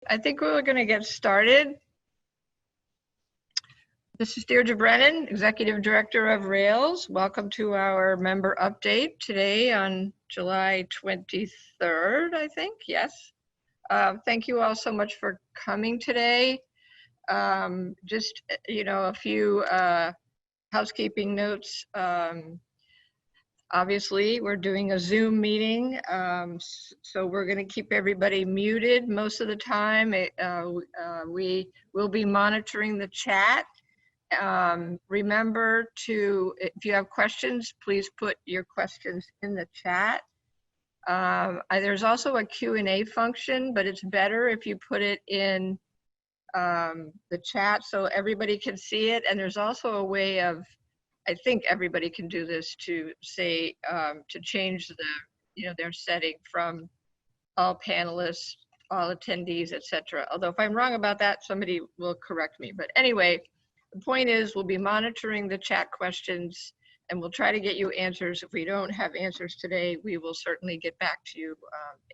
I think we're going to get started. This is Deirdre Brennan, Executive Director of Rails. Welcome to our member update today on July 23rd, I think. Yes. Thank you all so much for coming today. Just, a few housekeeping notes. Obviously, we're doing a Zoom meeting, so we're going to keep everybody muted most of the time. We will be monitoring the chat. Remember to, if you have questions, please put your questions in the chat. There's also a Q&A function, but it's better if you put it in the chat so everybody can see it. And there's also a way of, I think everybody can do this, to say, to change their setting from all panelists, all attendees, etc. Although if I'm wrong about that, somebody will correct me. But anyway, the point is we'll be monitoring the chat questions and we'll try to get you answers. If we don't have answers today, we will certainly get back to you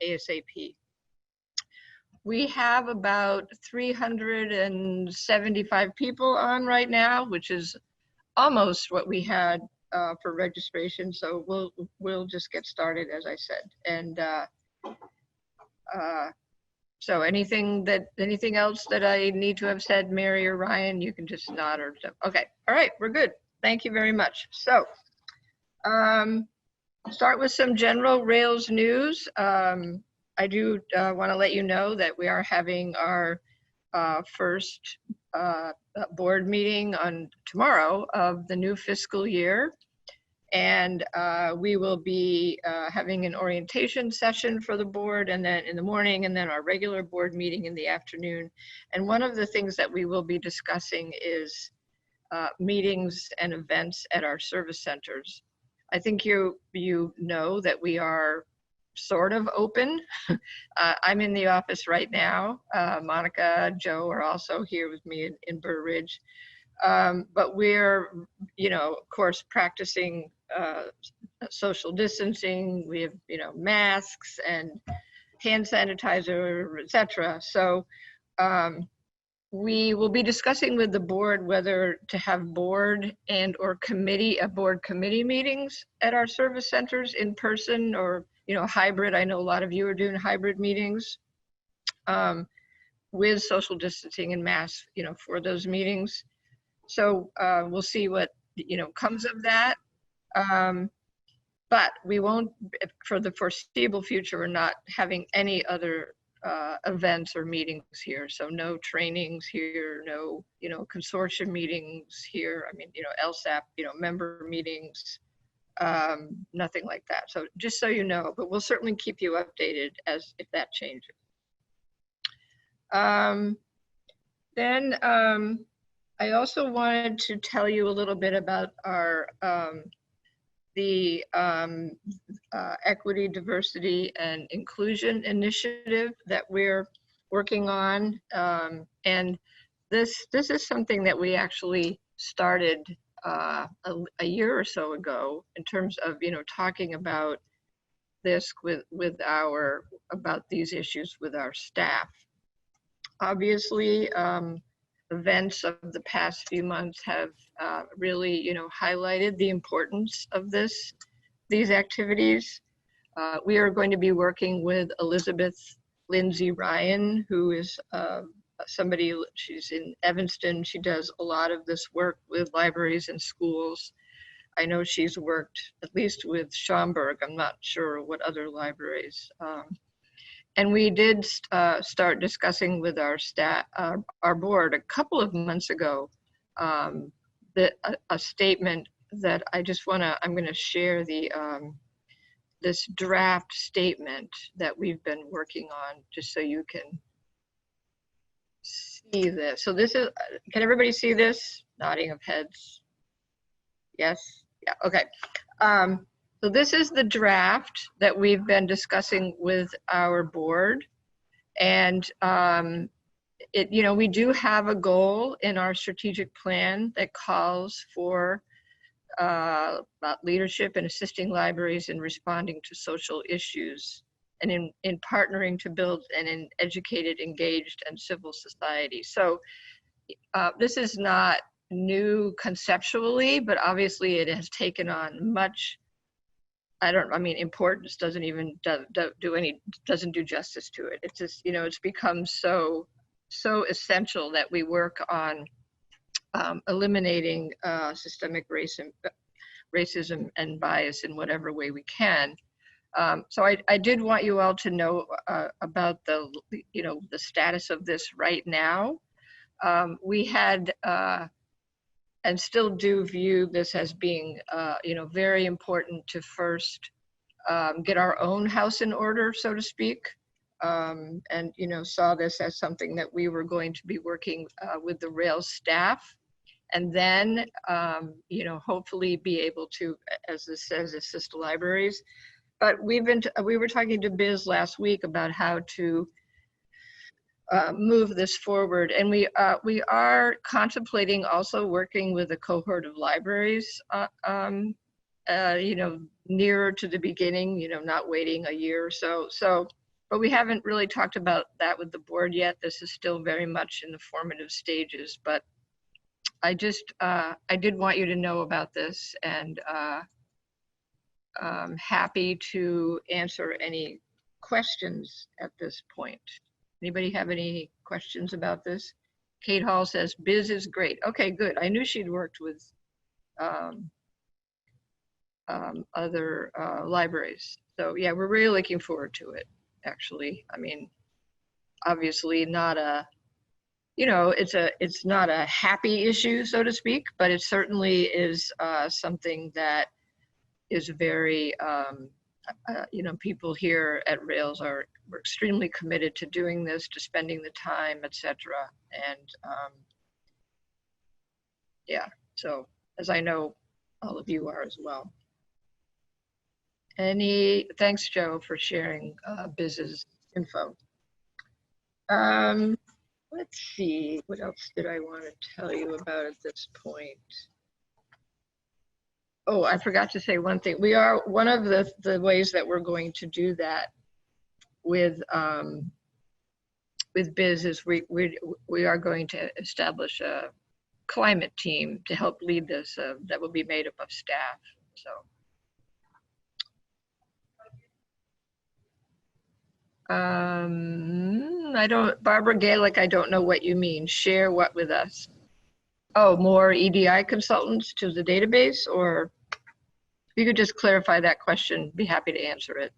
ASAP. We have about 375 people on right now, which is almost what we had for registration. So we'll just get started, as I said. And so anything else that I need to have said, Mary or Ryan, you can just nod or something. Okay. All right, we're good. Thank you very much. So start with some general Rails news. I do want to let you know that we are having our first board meeting on tomorrow of the new fiscal year. And we will be having an orientation session for the board, and then in the morning, and then our regular board meeting in the afternoon. And one of the things that we will be discussing is meetings and events at our service centers. I think you know that we are sort of open. I'm in the office right now. Monica, Joe are also here with me in Burr Ridge. But we're, of course, practicing social distancing. We have, masks and hand sanitizer, etc. So we will be discussing with the board whether to have board or board committee meetings at our service centers in person or, hybrid. I know a lot of you are doing hybrid meetings with social distancing and masks, for those meetings. So we'll see what, comes of that. But we won't, for the foreseeable future, we're not having any other events or meetings here. So no trainings here, no, consortium meetings here. I mean, LSAP, member meetings, nothing like that. So just so you know, but we'll certainly keep you updated if that changes. Then I also wanted to tell you a little bit about our equity, diversity, and inclusion initiative that we're working on. And this is something that we actually started a year or so ago in terms of, talking about this about these issues with our staff. Obviously, events of the past few months have really, highlighted the importance of these activities. We are going to be working with Elizabeth Lindsay Ryan, who is she's in Evanston. She does a lot of this work with libraries and schools. I know she's worked at least with Schaumburg. I'm not sure what other libraries. And we did start discussing with our staff, our board, a couple of months ago, a statement that I'm going to share this draft statement that we've been working on, just so you can see this. So this is, can everybody see this? Nodding of heads. Yes, yeah, okay. So this is the draft that we've been discussing with our board. And we do have a goal in our strategic plan that calls for about leadership and assisting libraries in responding to social issues and in partnering to build an educated, engaged, and civil society. So this is not new conceptually, but obviously it has taken on much, importance doesn't even doesn't do justice to it. It's just, it's become so essential that we work on eliminating systemic racism and bias in whatever way we can. So I did want you all to know about the status of this right now. We had and still do view this as being very important to first get our own house in order, so to speak, and saw this as something that we were going to be working with the Rails staff, and then hopefully be able to, as this says, assist libraries. But we were talking to Biz last week about how to move this forward, and we are contemplating also working with a cohort of libraries, nearer to the beginning, not waiting a year or so. But we haven't really talked about that with the board yet. This is still very much in the formative stages, but I did want you to know about this, and I'm happy to answer any questions at this point. Anybody have any questions about this? Kate Hall says, Biz is great. Okay, good. I knew she'd worked with other libraries. So yeah, we're really looking forward to it, actually. I mean, obviously not a, it's not a happy issue, so to speak, but it certainly is something that is very, people here at Rails we're extremely committed to doing this, to spending the time, etc. And yeah, so as I know all of you are as well. Thanks, Joe, for sharing Biz's info. Let's see, what else did I want to tell you about at this point? Oh, I forgot to say one thing. One of the ways that we're going to do that with Biz is we are going to establish a climate team to help lead this that will be made up of staff. So. Barbara Gaelic, I don't know what you mean. Share what with us? Oh, more EDI consultants to the database, or if you could just clarify that question, be happy to answer it.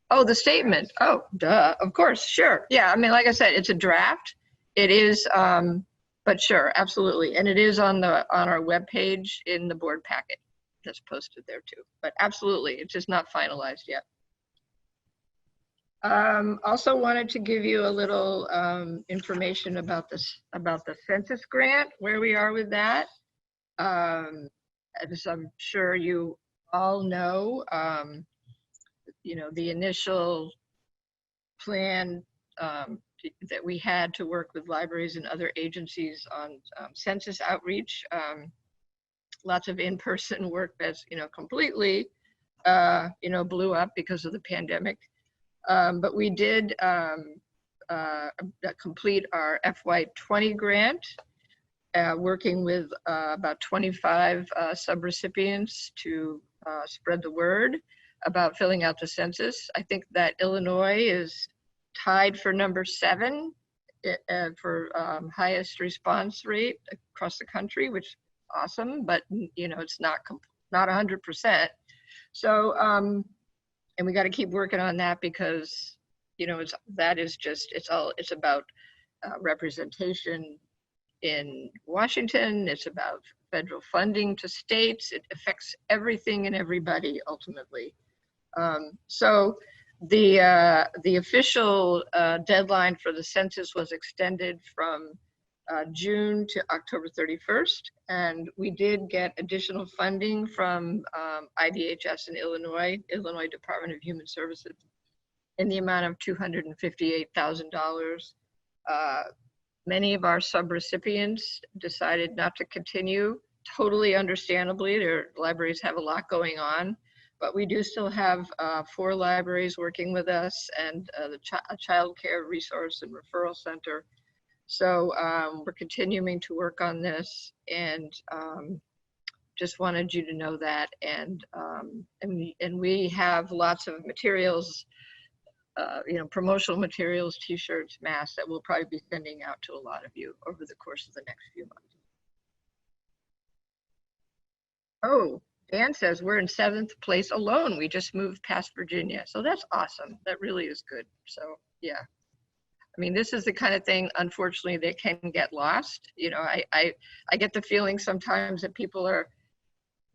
Oh, the statement. Oh, duh, of course, sure. Yeah, I mean, like I said, it's a draft. It is, but sure, absolutely. And it is on our webpage in the board packet that's posted there too. But absolutely, it's just not finalized yet. Also wanted to give you a little information about the Census grant, where we are with that. As I'm sure you all know, the initial plan that we had to work with libraries and other agencies on census outreach, lots of in-person work that's completely blew up because of the pandemic. But we did complete our FY20 grant, working with about 25 subrecipients to spread the word about filling out the census. I think that Illinois is tied for number 7 for highest response rate across the country, which is awesome, but it's not 100%. So, and we got to keep working on that because, it's about representation in Washington. It's about federal funding to states. It affects everything and everybody ultimately. So the official deadline for the census was extended from June to October 31st, and we did get additional funding from IDHS in Illinois Department of Human Services, in the amount of $258,000. Many of our subrecipients decided not to continue, totally understandably. Their libraries have a lot going on, but we do still have 4 libraries working with us and a child care resource and referral center. So we're continuing to work on this, and just wanted you to know that. And we have lots of materials, promotional materials, T-shirts, masks that we'll probably be sending out to a lot of you over the course of the next few months. Oh, Dan says we're in 7th place alone. We just moved past Virginia. So that's awesome. That really is good. So yeah. I mean, this is the kind of thing, unfortunately, that can get lost. I get the feeling sometimes that people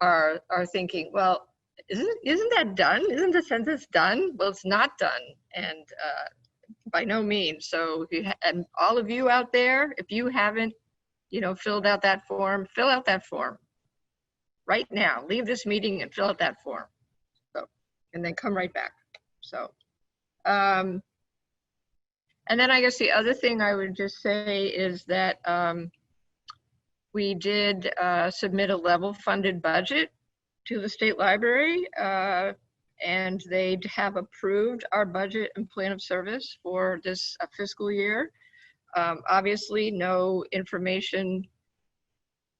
are thinking, well, isn't that done? Isn't the census done? Well, it's not done, and by no means. So, and all of you out there, if you haven't, filled out that form, fill out that form right now. Leave this meeting and fill out that form. So, and then come right back. So, and then I guess the other thing I would just say is that we did submit a level funded budget to the state library, and they have approved our budget and plan of service for this fiscal year. Obviously, no information,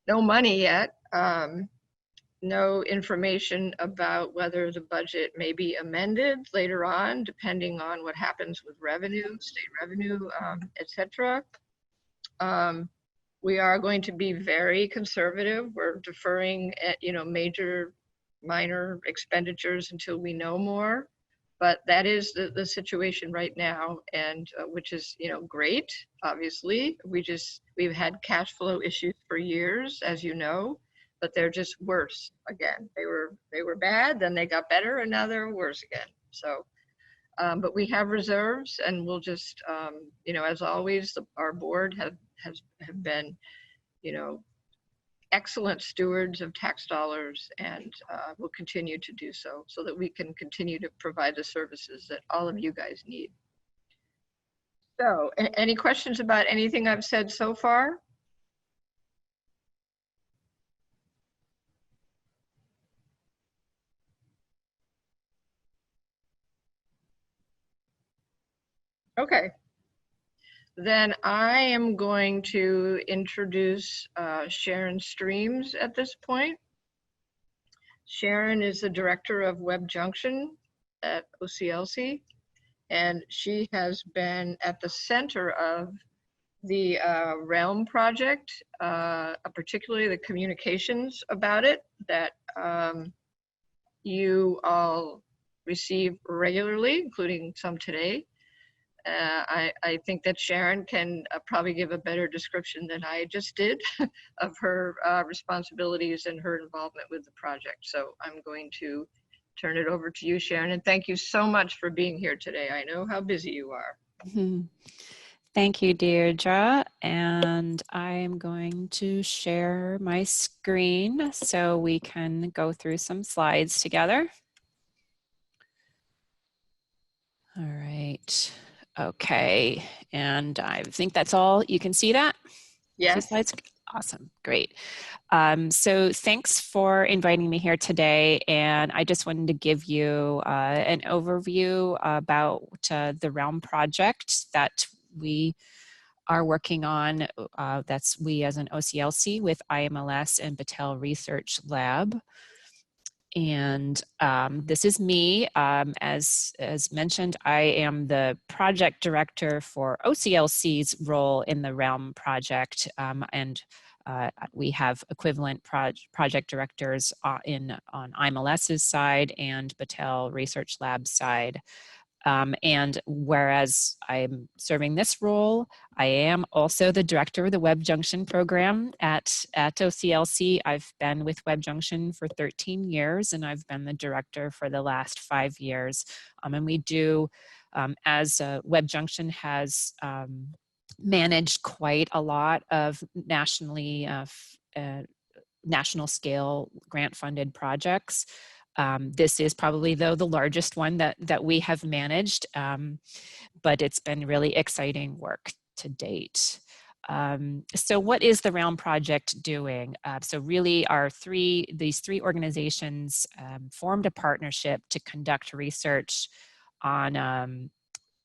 no money yet, no information about whether the budget may be amended later on, depending on what happens with revenue, state revenue, etc. We are going to be very conservative. We're deferring, major, minor expenditures until we know more. But that is the situation right now, and which is, great. Obviously, we've had cash flow issues for years, as you know, but they're just worse again. They were bad, then they got better, and now they're worse again. So, but we have reserves, and we'll just, as always, our board have been, excellent stewards of tax dollars, and will continue to do so that we can continue to provide the services that all of you guys need. So, any questions about anything I've said so far? Okay. Then I am going to introduce Sharon Streams at this point. Sharon is the director of Web Junction at OCLC, and she has been at the center of the Realm project, particularly the communications about it that you all receive regularly, including some today. I think that Sharon can probably give a better description than I just did of her responsibilities and her involvement with the project. So I'm going to turn it over to you, Sharon, and thank you so much for being here today. I know how busy you are. Thank you, Deirdre. And I'm going to share my screen so we can go through some slides together. All right. Okay, and I think that's all. You can see that? Yes. Slides? Awesome, great. So thanks for inviting me here today, and I just wanted to give you an overview about the Realm project that we are working on. That's we as an OCLC with IMLS and Battelle Research Lab. And this is me. As mentioned, I am the project director for OCLC's role in the Realm project, and we have equivalent project directors on IMLS's side and Battelle Research Lab's side. And whereas I'm serving this role, I am also the director of the Web Junction program at OCLC. I've been with Web Junction for 13 years, and I've been the director for the last 5 years. And we do, as Web Junction has managed quite a lot of national scale grant funded projects. This is probably, though, the largest one that we have managed, but it's been really exciting work to date. So what is the Realm Project doing? So really these three organizations formed a partnership to conduct research on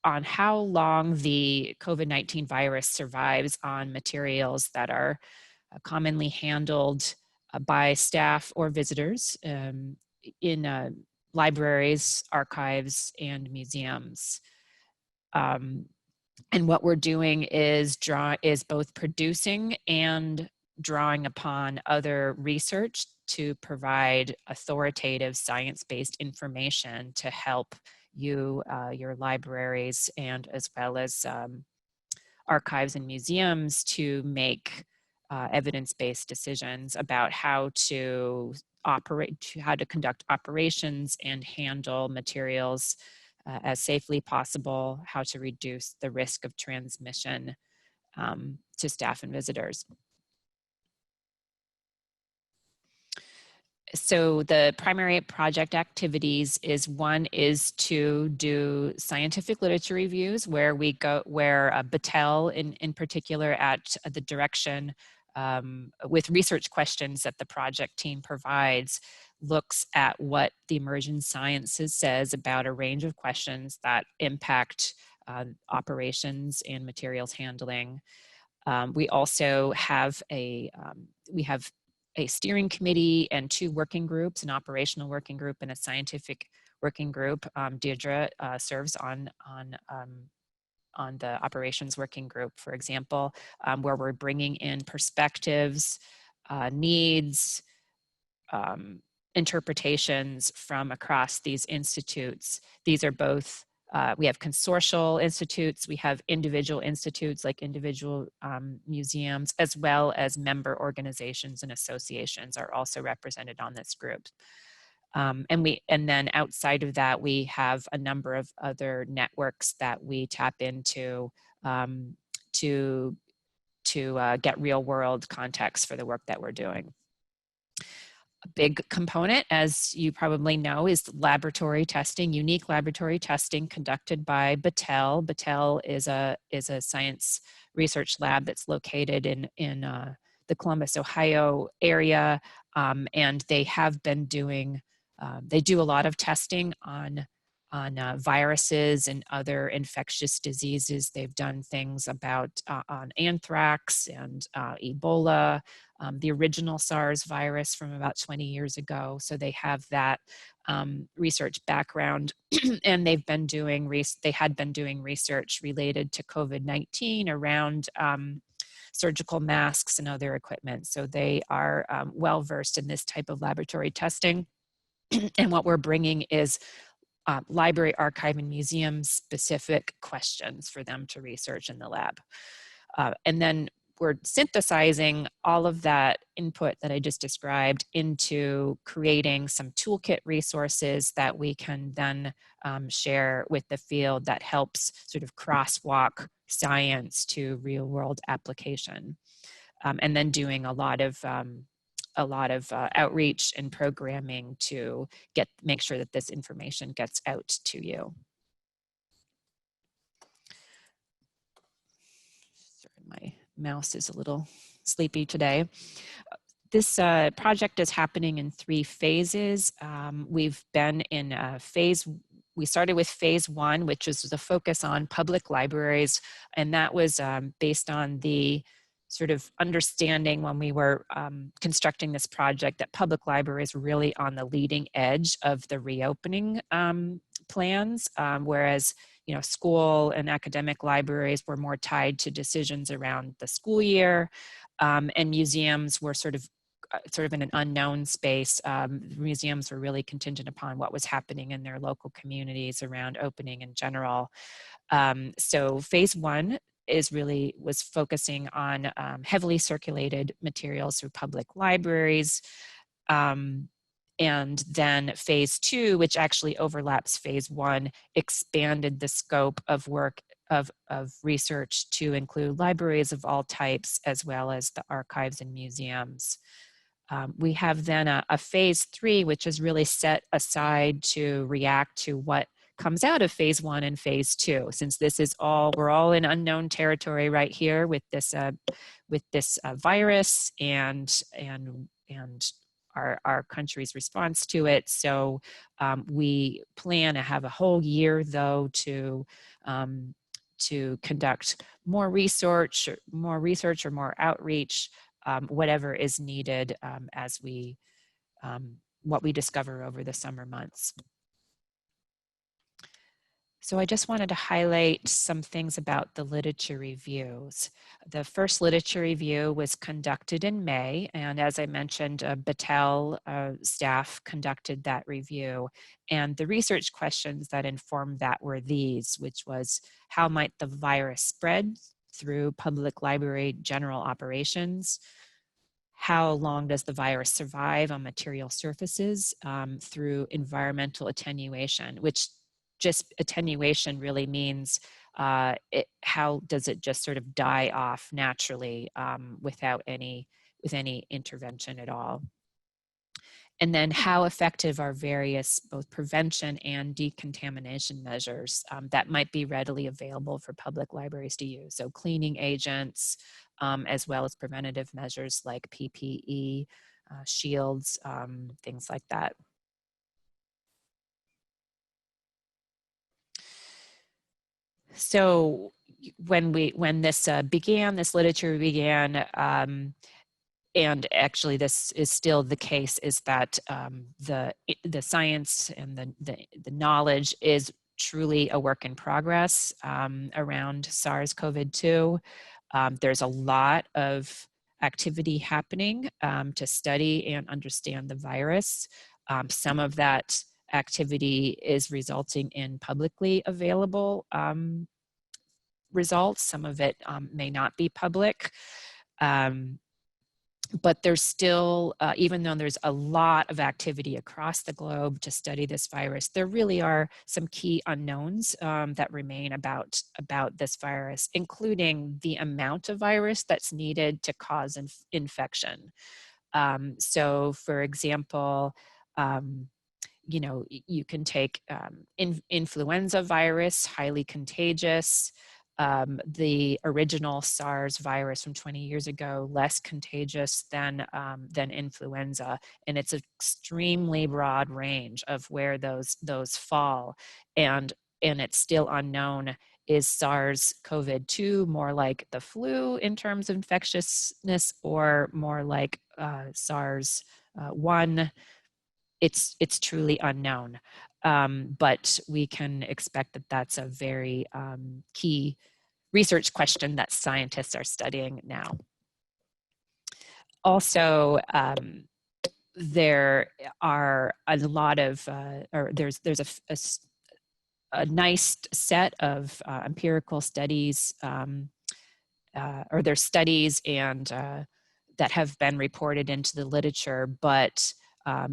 how long the COVID-19 virus survives on materials that are commonly handled by staff or visitors in libraries, archives, and museums. And what we're doing is both producing and drawing upon other research to provide authoritative science-based information to help you, your libraries, and as well as archives and museums to make evidence-based decisions about how to conduct operations and handle materials as safely possible, how to reduce the risk of transmission to staff and visitors. So the primary project activities one is to do scientific literature reviews where Battelle in particular at the direction with research questions that the project team provides looks at what the emerging sciences says about a range of questions that impact operations and materials handling. We also have a steering committee and two working groups, an operational working group and a scientific working group. Deirdre serves on the operations working group, for example, where we're bringing in perspectives, needs, interpretations from across these institutes. These are both we have consortial institutes, we have individual institutes like individual museums, as well as member organizations and associations are also represented on this group. And then outside of that, we have a number of other networks that we tap into to get real world context for the work that we're doing. A big component, as you probably know, is laboratory testing, unique laboratory testing conducted by Battelle. Battelle is a science research lab that's located in the Columbus, Ohio area, and they have been doing, they do a lot of testing on viruses and other infectious diseases. They've done things on anthrax and Ebola, the original SARS virus from about 20 years ago. So they have that research background, and they had been doing research related to COVID-19 around surgical masks and other equipment. So they are well versed in this type of laboratory testing. And what we're bringing is library, archive, and museum specific questions for them to research in the lab. And then we're synthesizing all of that input that I just described into creating some toolkit resources that we can then share with the field that helps sort of crosswalk science to real world application. And then doing a lot of outreach and programming to make sure that this information gets out to you. Sorry, my mouse is a little sleepy today. This project is happening in 3 phases. We've been in we started with phase 1, which was the focus on public libraries, and that was based on the sort of understanding when we were constructing this project that public libraries were really on the leading edge of the reopening plans, whereas school and academic libraries were more tied to decisions around the school year, and museums were sort of in an unknown space. Museums were really contingent upon what was happening in their local communities around opening in general. So phase 1 was focusing on heavily circulated materials through public libraries. And then phase 2, which actually overlaps phase 1, expanded the scope of work of research to include libraries of all types, as well as the archives and museums. We have then a phase 3, which is really set aside to react to what comes out of phase 1 and phase 2, since this is we're all in unknown territory right here with this virus and our country's response to it. So we plan to have a whole year, though, to conduct more research or more outreach, whatever is needed as what we discover over the summer months. So I just wanted to highlight some things about the literature reviews. The first literature review was conducted in May, and as I mentioned, Battelle staff conducted that review. And the research questions that informed that were these, which was, how might the virus spread through public library general operations? How long does the virus survive on material surfaces through environmental attenuation, which just attenuation really means how does it just sort of die off naturally with any intervention at all. And then how effective are various both prevention and decontamination measures that might be readily available for public libraries to use. So cleaning agents, as well as preventative measures like PPE, shields, things like that. So when this literature began, and actually this is still the case, is that the science and the knowledge is truly a work in progress around SARS-CoV-2. There's a lot of activity happening to study and understand the virus. Some of that activity is resulting in publicly available results. Some of it may not be public. But there's still, even though there's a lot of activity across the globe to study this virus, there really are some key unknowns that remain about this virus, including the amount of virus that's needed to cause infection. So for example, you can take influenza virus, highly contagious. The original SARS virus from 20 years ago, less contagious than influenza, and it's an extremely broad range of where those fall, and it's still unknown. Is SARS-CoV-2 more like the flu in terms of infectiousness, or more like SARS-1? It's truly unknown, but we can expect that that's a very key research question that scientists are studying now. Also, there are a lot of, or there's a nice set of empirical studies, or there's studies and that have been reported into the literature, but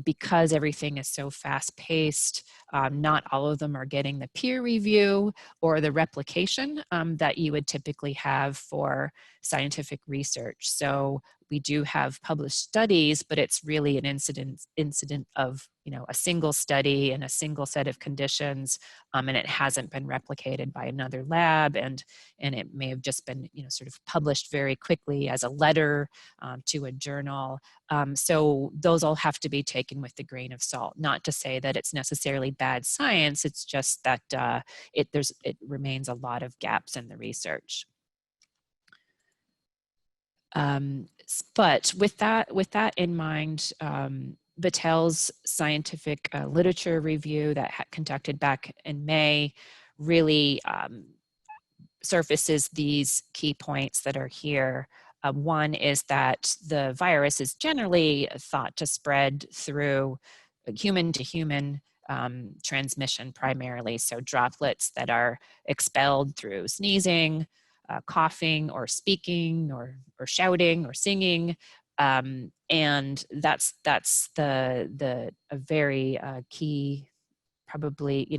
because everything is so fast-paced, not all of them are getting the peer review or the replication that you would typically have for scientific research. So we do have published studies, but it's really an incident of a single study and a single set of conditions, and it hasn't been replicated by another lab, and it may have just been sort of published very quickly as a letter to a journal. So those all have to be taken with a grain of salt. Not to say that it's necessarily bad science, it's just that it remains a lot of gaps in the research. But with that in mind, Battelle's scientific literature review that conducted back in May really surfaces these key points that are here. One is that the virus is generally thought to spread through human to human transmission primarily, so droplets that are expelled through sneezing, coughing, or speaking, or shouting, or singing, and that's a very key, probably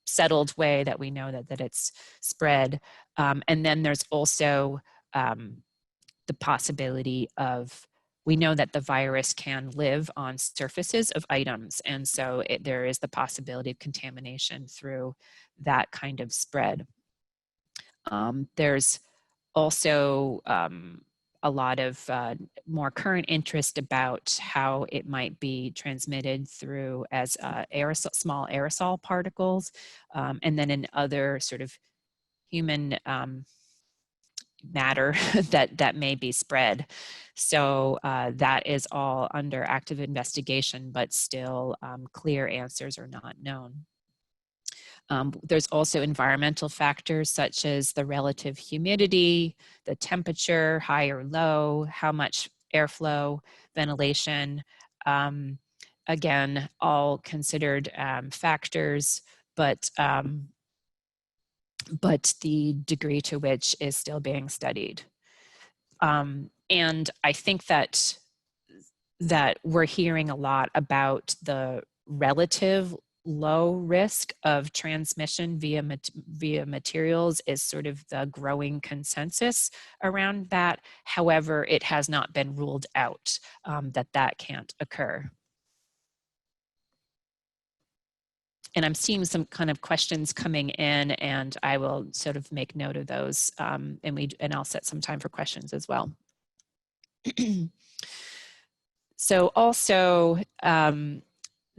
settled way that we know that it's spread. And then there's also the possibility of we know that the virus can live on surfaces of items, and so there is the possibility of contamination through that kind of spread. There's also a lot of more current interest about how it might be transmitted through as small aerosol particles, and then in other sort of human matter that may be spread. So that is all under active investigation, but still clear answers are not known. There's also environmental factors such as the relative humidity, the temperature, high or low, how much airflow, ventilation. Again, all considered factors, but the degree to which is still being studied. And I think that we're hearing a lot about the relative low risk of transmission via materials is sort of the growing consensus around that. However, it has not been ruled out that can't occur. And I'm seeing some kind of questions coming in, and I will sort of make note of those, and I'll set some time for questions as well. So also,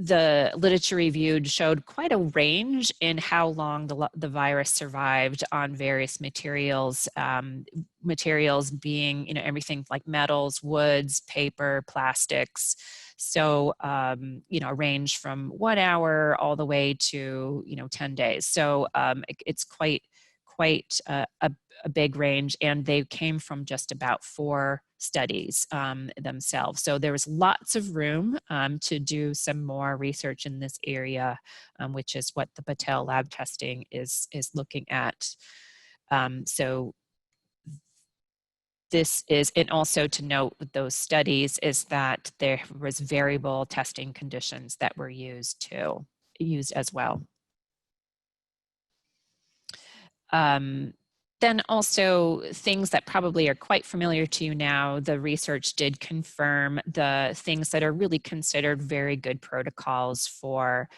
the literature reviewed showed quite a range in how long the virus survived on various materials, materials being, everything like metals, woods, paper, plastics. So, range from 1 hour all the way to, 10 days. So it's quite a big range, and they came from just about 4 studies themselves. So there was lots of room to do some more research in this area, which is what the Patel lab testing is looking at. So this is, and also to note with those studies is that there was variable testing conditions that were used as well. Then also things that probably are quite familiar to you now, the research did confirm the things that are really considered very good protocols for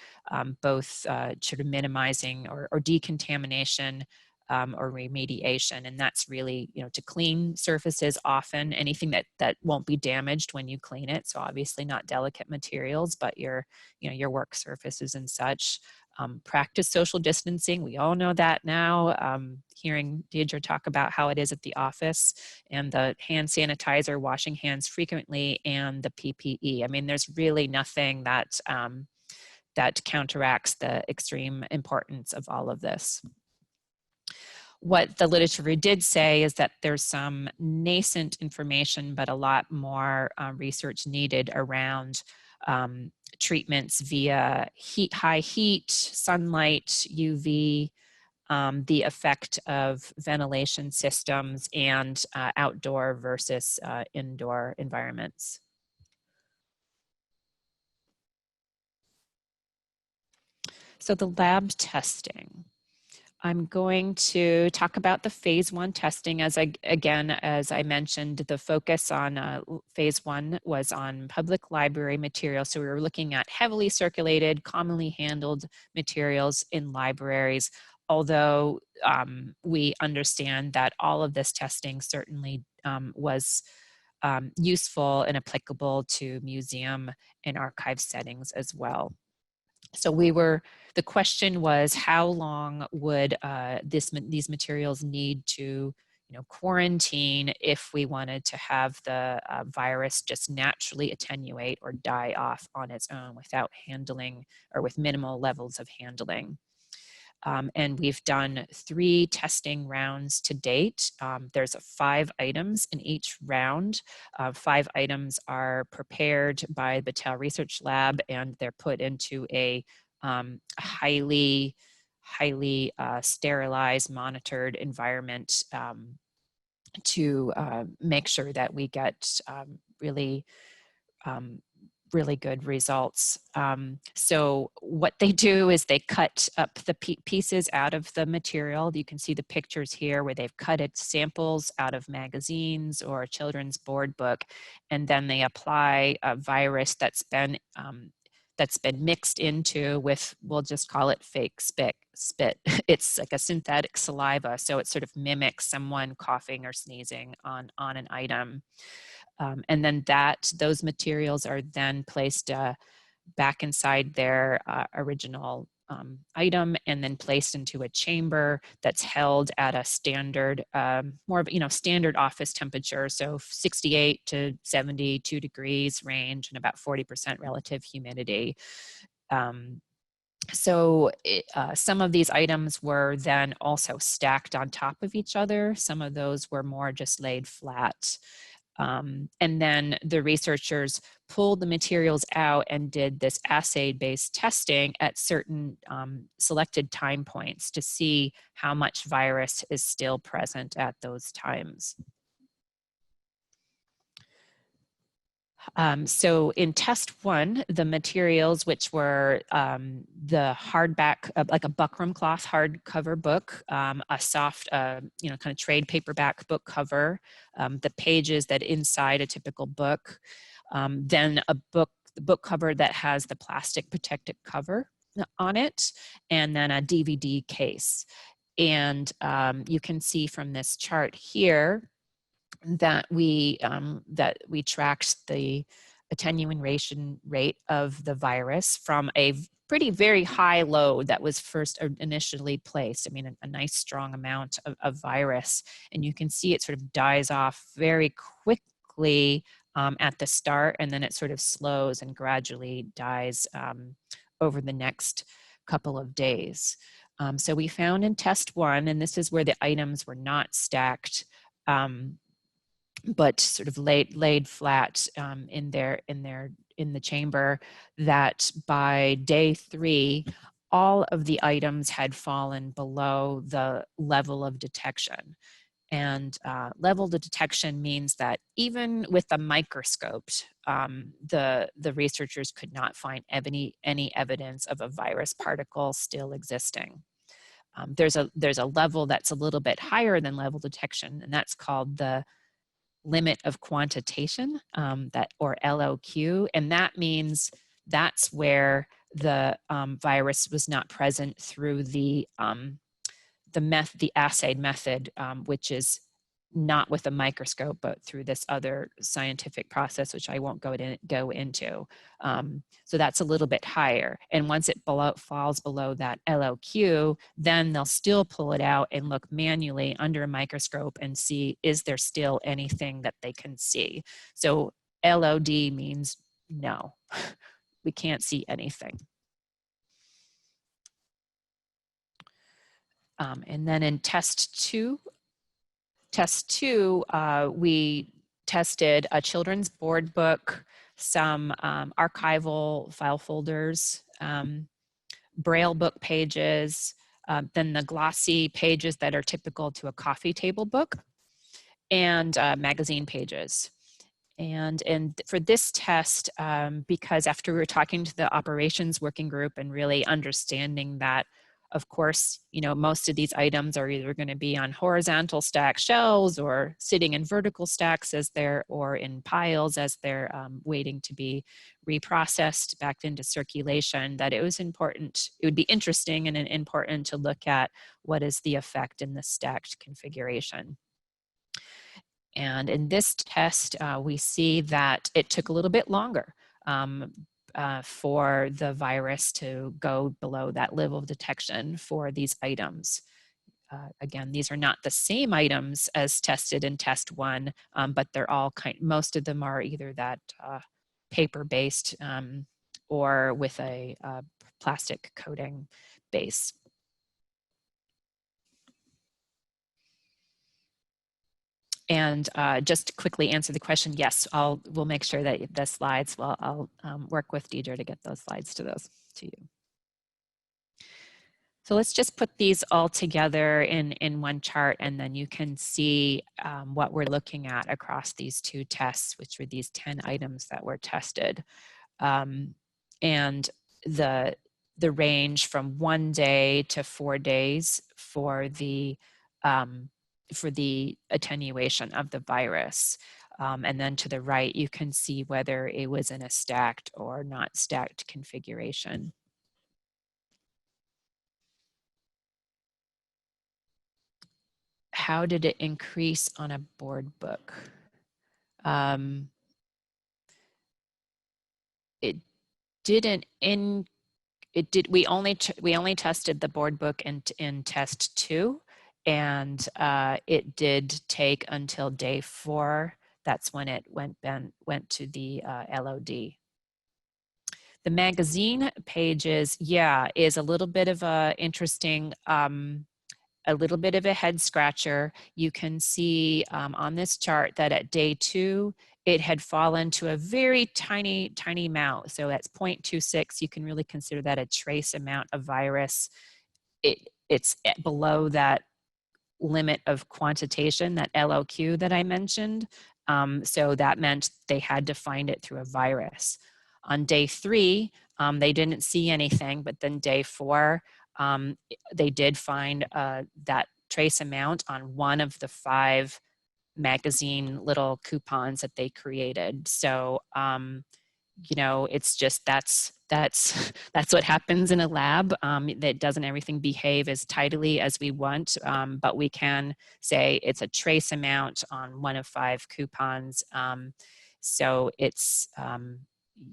both sort of minimizing or decontamination or remediation. And that's really, to clean surfaces often, anything that won't be damaged when you clean it. So obviously not delicate materials, but your work surfaces and such. Practice social distancing. We all know that now. Hearing Deidre talk about how it is at the office, and the hand sanitizer, washing hands frequently, and the PPE. I mean, there's really nothing that counteracts the extreme importance of all of this. What the literature did say is that there's some nascent information, but a lot more research needed around treatments via high heat, sunlight, UV, the effect of ventilation systems, and outdoor versus indoor environments. So the lab testing. I'm going to talk about the phase 1 testing. As I mentioned, the focus on phase 1 was on public library materials. So we were looking at heavily circulated, commonly handled materials in libraries, although we understand that all of this testing certainly was useful and applicable to museum and archive settings as well. So the question was, how long would these materials need to quarantine if we wanted to have the virus just naturally attenuate or die off on its own without handling, or with minimal levels of handling. And we've done 3 testing rounds to date. There's 5 items in each round. 5 items are prepared by the Battelle Research Lab, and they're put into a highly sterilized, monitored environment to make sure that we get really really good results. So what they do is they cut up the pieces out of the material. You can see the pictures here where they've cut it samples out of magazines or a children's board book, and then they apply a virus that's been mixed into with, we'll just call it fake spit. It's like a synthetic saliva, so it sort of mimics someone coughing or sneezing on an item. And then those materials are then placed back inside their original item, and then placed into a chamber that's held at a standard, more of, standard office temperature. So 68 to 72 degrees range and about 40% relative humidity. So some of these items were then also stacked on top of each other. Some of those were more just laid flat. And then the researchers pulled the materials out and did this assay-based testing at certain selected time points to see how much virus is still present at those times. So in test one, the materials, which were the hardback, like a buckram cloth hardcover book, a soft, kind of trade paperback book cover, the pages that inside a typical book, then the book cover that has the plastic protective cover on it, and then a DVD case. And you can see from this chart here that we tracked the attenuation rate of the virus from a very high load that was first initially placed. I mean, a nice strong amount of virus, and you can see it sort of dies off very quickly at the start, and then it sort of slows and gradually dies over the next couple of days. So we found in test one, and this is where the items were not stacked, but sort of laid flat in the chamber, that by day 3, all of the items had fallen below the level of detection. And level of detection means that even with a microscope, the researchers could not find any evidence of a virus particle still existing. There's a level that's a little bit higher than level detection, and that's called the limit of quantitation, or LOQ, and that means that's where the virus was not present through the assayed method, which is not with a microscope, but through this other scientific process, which I won't go into. So that's a little bit higher. And once it falls below that LOQ, then they'll still pull it out and look manually under a microscope and see, is there still anything that they can see? So LOD means no, we can't see anything. And then in test two, we tested a children's board book, some archival file folders, Braille book pages, then the glossy pages that are typical to a coffee table book, and magazine pages. And for this test, because after we were talking to the operations working group and really understanding that, of course, most of these items are either going to be on horizontal stack shelves or sitting in vertical stacks or in piles as they're waiting to be reprocessed back into circulation, that it would be interesting and important to look at what is the effect in the stacked configuration. And in this test, we see that it took a little bit longer for the virus to go below that level of detection for these items. Again, these are not the same items as tested in test one, but they're all most of them are either that paper-based or with a plastic coating base. And just to quickly answer the question, yes, we'll make sure that the slides, I'll work with Deidre to get those slides to you. So let's just put these all together in one chart, and then you can see what we're looking at across these two tests, which were these 10 items that were tested. and the range from 1 day to 4 days for the attenuation of the virus. And then to the right, you can see whether it was in a stacked or not stacked configuration. How did it increase on a board book? It didn't we only tested the board book in test 2, and it did take until day 4. That's when it went to the LOD. The magazine pages, yeah, is a little bit of a interesting, a little bit of a head scratcher. You can see on this chart that at day 2, it had fallen to a very tiny amount. So that's 0.26. You can really consider that a trace amount of virus. It's below that limit of quantitation, that LOQ that I mentioned. So that meant they had to find it through a virus. On day 3, they didn't see anything, but then day 4, they did find that trace amount on one of the 5 magazine little coupons that they created. So, you know, it's just that's what happens in a lab. That doesn't everything behave as tidily as we want, but we can say it's a trace amount on one of 5 coupons. So it's,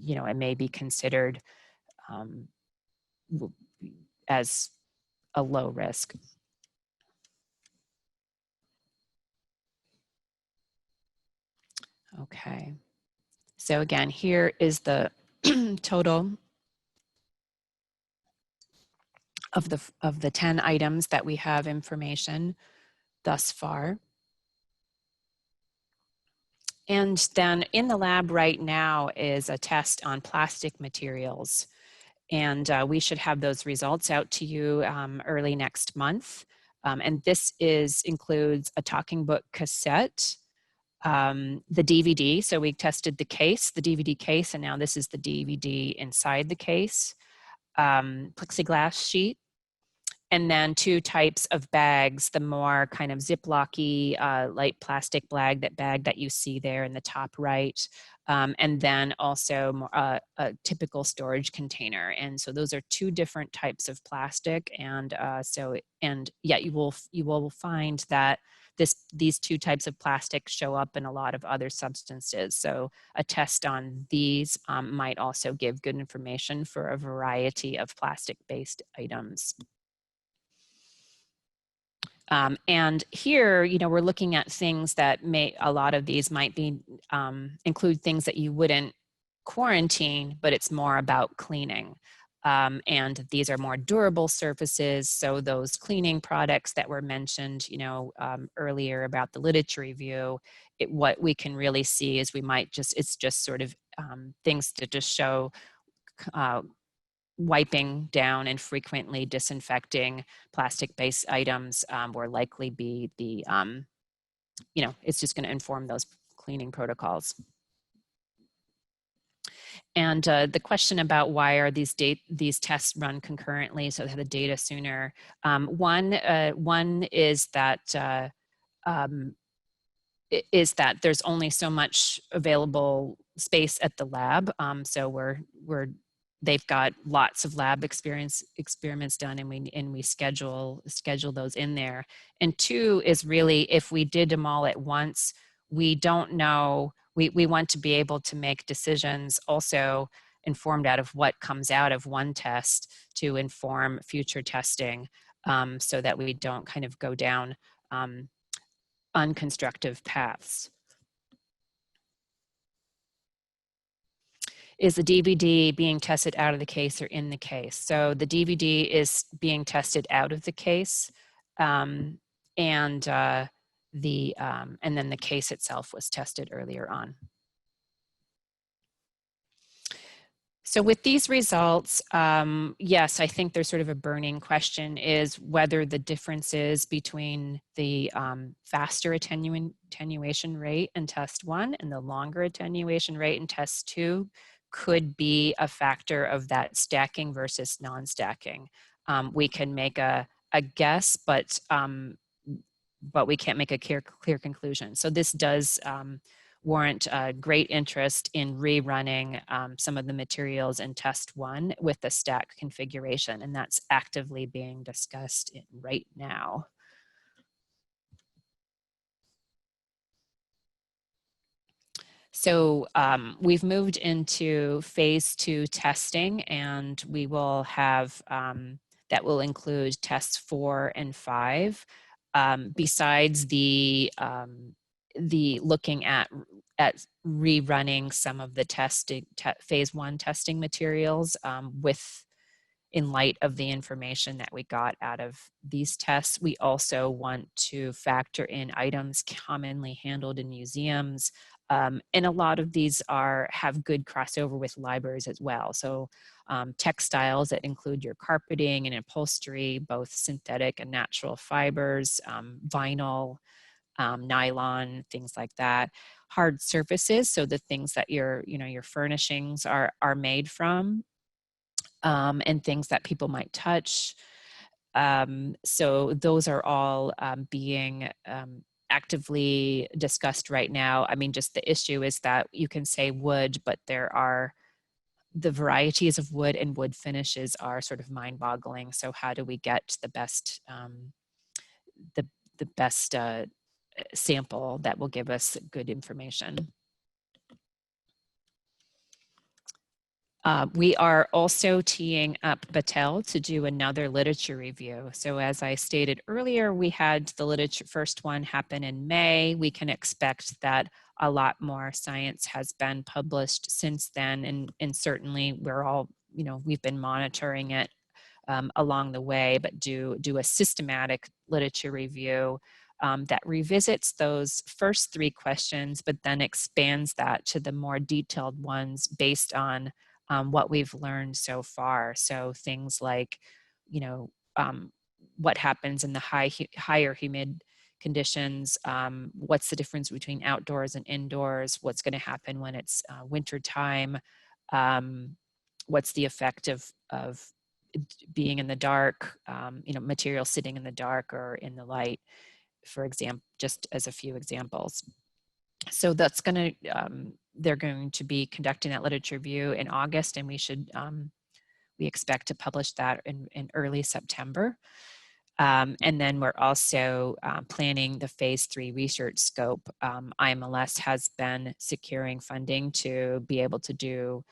you know, it may be considered as a low risk. Okay, so again, here is the total of the 10 items that we have information thus far. And then in the lab right now is a test on plastic materials. And we should have those results out to you early next month. And this includes a talking book cassette, the DVD. So we tested the case, the DVD case, and now this is the DVD inside the case, plexiglass sheet, and then 2 types of bags, the more kind of Ziploc-y, light plastic bag that you see there in the top right, and then also more, a typical storage container. And so those are 2 different types of plastic, and yeah, you will find that these 2 types of plastic show up in a lot of other substances. So a test on these might also give good information for a variety of plastic-based items. And here, you know, we're looking at things that a lot of these might be, include things that you wouldn't quarantine, but it's more about cleaning. And these are more durable surfaces. So those cleaning products that were mentioned, you know, earlier about the literature review, what we can really see is it's just sort of things to just show wiping down and frequently disinfecting plastic-based items will likely be the, you know, it's just going to inform those cleaning protocols. And the question about why are these tests run concurrently so they have the data sooner? One is that there's only so much available space at the lab, so they've got lots of lab experiments done, and we schedule those in there. And 2 is really, if we did them all at once, we don't know. We want to be able to make decisions also informed out of what comes out of one test to inform future testing, so that we don't kind of go down unconstructive paths. Is the DVD being tested out of the case or in the case? So the DVD is being tested out of the case, and then the case itself was tested earlier on. So with these results, yes, I think there's sort of a burning question is whether the differences between the faster attenuation rate in test 1 and the longer attenuation rate in test 2 could be a factor of that stacking versus non-stacking. We can make a guess, but we can't make a clear conclusion. So this does warrant great interest in rerunning some of the materials in test 1 with the stack configuration, and that's actively being discussed right now. So we've moved into phase 2 testing, and we will have, that will include tests 4 and 5. Besides the looking at rerunning some of the phase 1 testing materials in light of the information that we got out of these tests, we also want to factor in items commonly handled in museums. And a lot of these have good crossover with libraries as well. So textiles that include your carpeting and upholstery, both synthetic and natural fibers, vinyl, nylon, things like that. Hard surfaces, so the things that your furnishings are made from, and things that people might touch. So those are all being actively discussed right now. I mean, just the issue is that you can say wood, but the varieties of wood and wood finishes are sort of mind-boggling. So how do we get the best sample that will give us good information? We are also teeing up Battelle to do another literature review. So as I stated earlier, we had the first one happen in May. We can expect that a lot more science has been published since then, and certainly we've been monitoring it along the way, but do a systematic literature review that revisits those first 3 questions, but then expands that to the more detailed ones based on what we've learned so far. So things like, what happens in the higher humid conditions, what's the difference between outdoors and indoors, what's going to happen when it's winter time, what's the effect of being in the dark, material sitting in the dark or in the light, for example, just as a few examples. So that's going to, they're going to be conducting that literature review in August, and we expect to publish that in early September. And then we're also planning the phase 3 research scope. IMLS has been securing funding to be able to do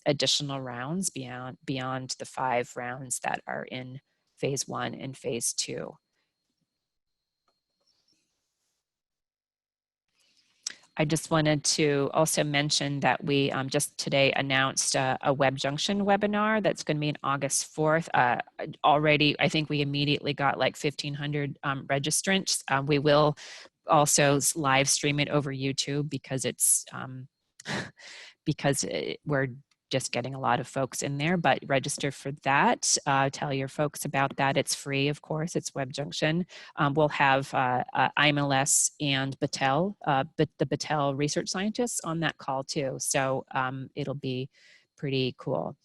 additional rounds beyond the 5 rounds that are in phase 1 and phase 2. I just wanted to also mention that we just today announced a WebJunction webinar that's going to be on August 4th. Already, I think we immediately got like 1,500 registrants. We will also live stream it over YouTube because we're just getting a lot of folks in there, but register for that. Tell your folks about that. It's free, of course. It's WebJunction. We'll have IMLS and Battelle, the Battelle research scientists on that call too. So it'll be pretty cool.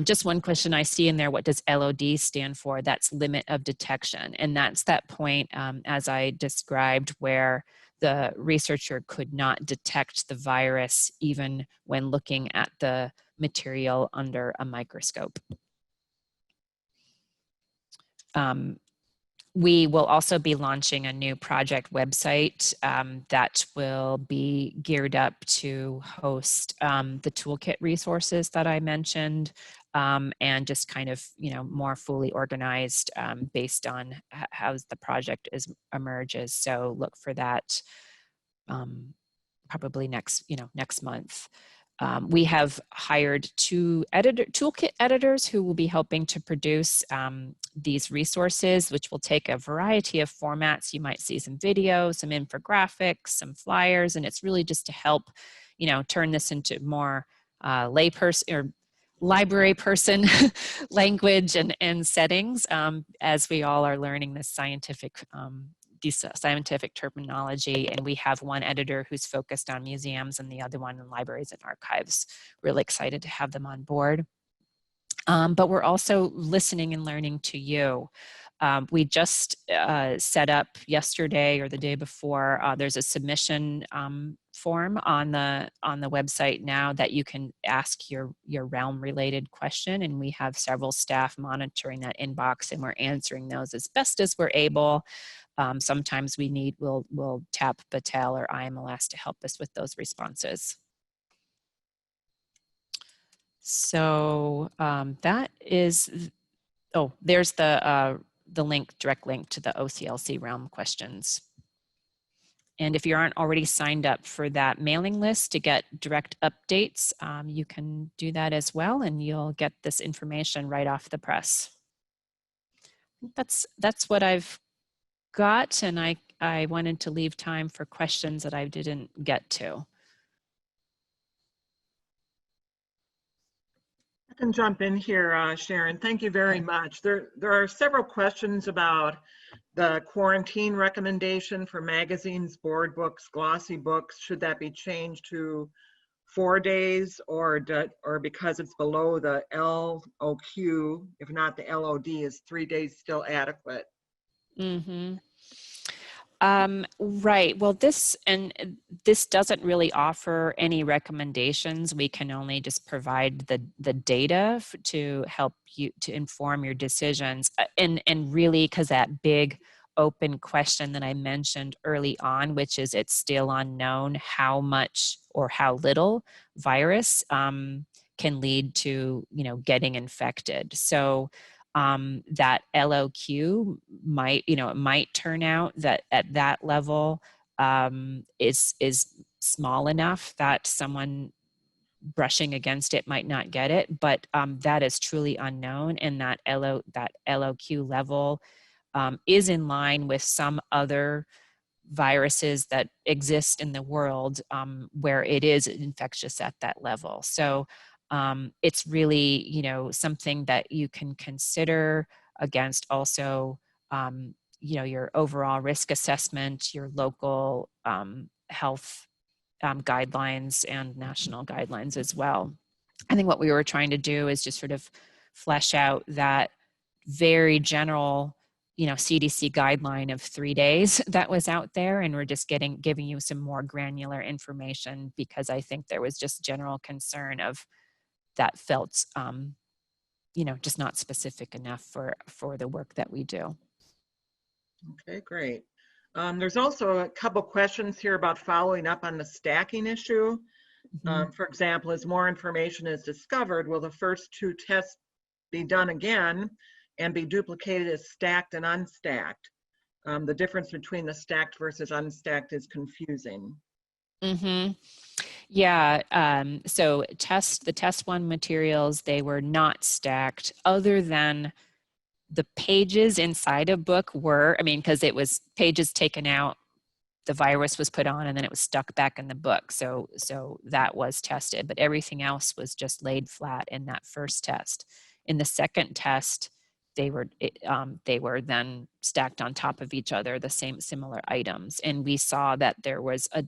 Just one question I see in there, what does LOD stand for? That's limit of detection. And that's that point, as I described, where the researcher could not detect the virus even when looking at the material under a microscope. We will also be launching a new project website that will be geared up to host the toolkit resources that I mentioned, and just kind of, more fully organized based on how the project emerges. So look for that probably next month. We have hired 2 toolkit editors who will be helping to produce these resources, which will take a variety of formats. You might see some videos, some infographics, some flyers, and it's really just to help, turn this into more layperson or library person language and settings as we all are learning this scientific these scientific terminology, and we have one editor who's focused on museums and the other one in libraries and archives. Really excited to have them on board. But we're also listening and learning to you. We just set up yesterday or the day before, there's a submission form on the website now that you can ask your realm related question, and we have several staff monitoring that inbox, and we're answering those as best as we're able. Sometimes we'll tap Battelle or IMLS to help us with those responses. So that is, oh, there's the link, direct link to the OCLC realm questions. And if you aren't already signed up for that mailing list to get direct updates, you can do that as well, and you'll get this information right off the press. That's what I've got, and I wanted to leave time for questions that I didn't get to. I can jump in here, Sharon. Thank you very much. There are several questions about the quarantine recommendation for magazines, board books, glossy books. Should that be changed to 4 days, or because it's below the LOQ, if not the LOD, is 3 days still adequate? Mm-hmm. Right. Well, this doesn't really offer any recommendations. We can only just provide the data to help you to inform your decisions. And really, because that big open question that I mentioned early on, which is it's still unknown how much or how little virus can lead to getting infected. So that LOQ might, it might turn out that at that level is small enough that someone brushing against it might not get it, but that is truly unknown, and that LOQ level is in line with some other viruses that exist in the world where it is infectious at that level. So it's really, something that you can consider against also, your overall risk assessment, your local health guidelines and national guidelines as well. I think what we were trying to do is just sort of flesh out that very general, CDC guideline of 3 days that was out there, and we're just giving you some more granular information because I think there was just general concern of that felt, just not specific enough for the work that we do. Okay, great. There's also a couple questions here about following up on the stacking issue. Mm-hmm. For example, as more information is discovered, will the first 2 tests be done again and be duplicated as stacked and unstacked? The difference between the stacked versus unstacked is confusing. Mm-hmm. Yeah, so the test 1 materials, they were not stacked other than the pages inside a book were, because it was pages taken out, the virus was put on, and then it was stuck back in the book. So that was tested, but everything else was just laid flat in that first test. In the second test, they were then stacked on top of each other, the similar items, and we saw that there was a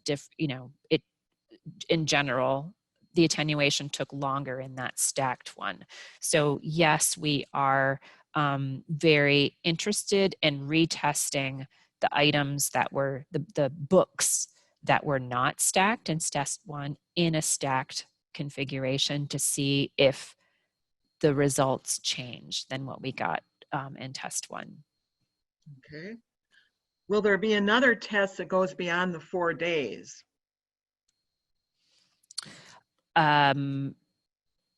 in general, the attenuation took longer in that stacked one. So yes, we are very interested in retesting the items that were the books that were not stacked in test 1 in a stacked configuration to see if the results change than what we got in test 1. Okay. Will there be another test that goes beyond the 4 days?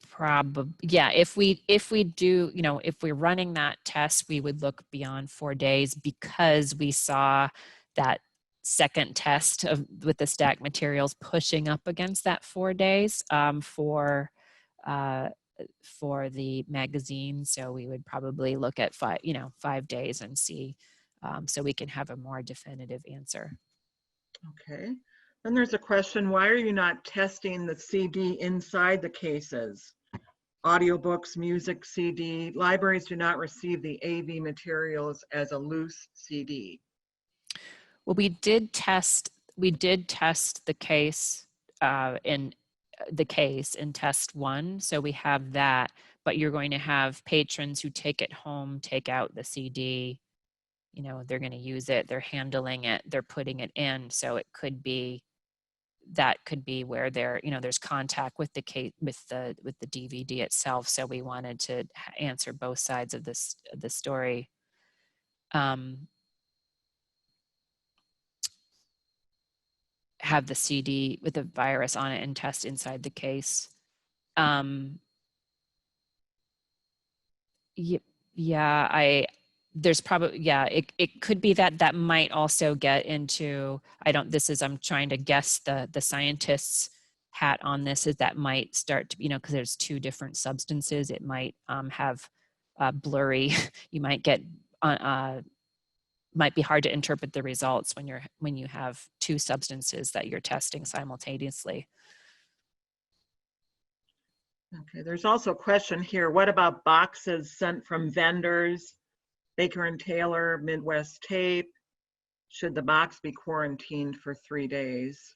Probably, yeah. If we do, if we're running that test, we would look beyond 4 days because we saw that second test with the stacked materials pushing up against that 4 days for the magazine. So we would probably look at 5 days and see, so we can have a more definitive answer. Okay. Then there's a question, why are you not testing the CD inside the cases? Audiobooks, music, CD. Libraries do not receive the AV materials as a loose CD. Well, we did test the case in test 1, so we have that, but you're going to have patrons who take it home, take out the CD, you know, they're going to use it, they're handling it, they're putting it in, so it could be, that could be where there, you know, there's contact with the case, with the DVD itself, so we wanted to answer both sides of this, the story. Have the CD with the virus on it and test inside the case. Yeah, there's probably, yeah, it could be that might also get into, I'm trying to guess the scientist's hat on this, is that might start to, you know, because there's 2 different substances, it might have blurry, you might get, might be hard to interpret the results when you have 2 substances that you're testing simultaneously. Okay, there's also a question here. What about boxes sent from vendors, Baker and Taylor, Midwest Tape? Should the box be quarantined for 3 days?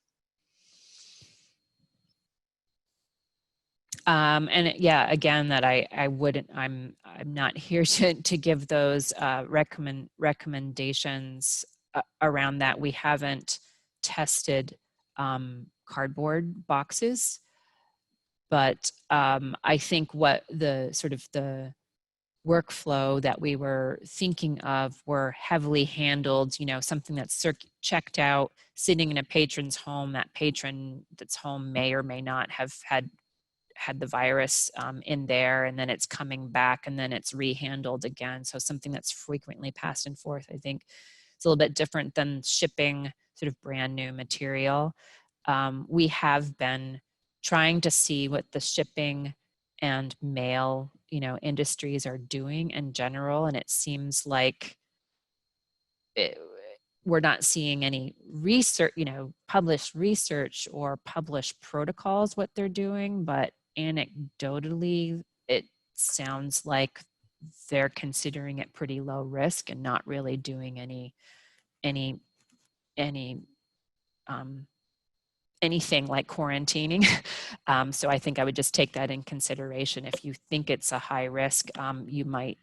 Yeah, again, that I wouldn't, I'm not here to give those recommendations around that. We haven't tested cardboard boxes, but I think what the sort of the workflow that we were thinking of were heavily handled, you know, something that's checked out, sitting in a patron's home. That patron that's home may or may not have had the virus in there, and then it's coming back and then it's rehandled again. So something that's frequently passed and forth. I think it's a little bit different than shipping sort of brand new material. We have been trying to see what the shipping and mail, you know, industries are doing in general, and it seems like we're not seeing any research, you know, published research or published protocols what they're doing, but anecdotally it sounds like they're considering it pretty low risk and not really doing anything like quarantining. So I think I would just take that in consideration. If you think it's a high risk, you might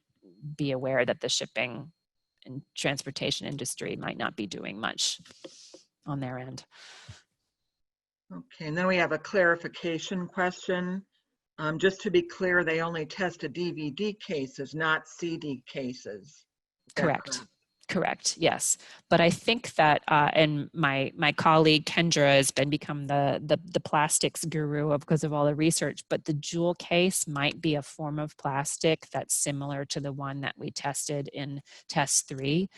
be aware that the shipping and transportation industry might not be doing much on their end. Okay, and then we have a clarification question. Just to be clear, they only tested DVD cases, not CD cases. Correct. Correct. Yes, but I think that, and my colleague Kendra has become the plastics guru because of all the research. But the jewel case might be a form of plastic that's similar to the one that we tested in test 3.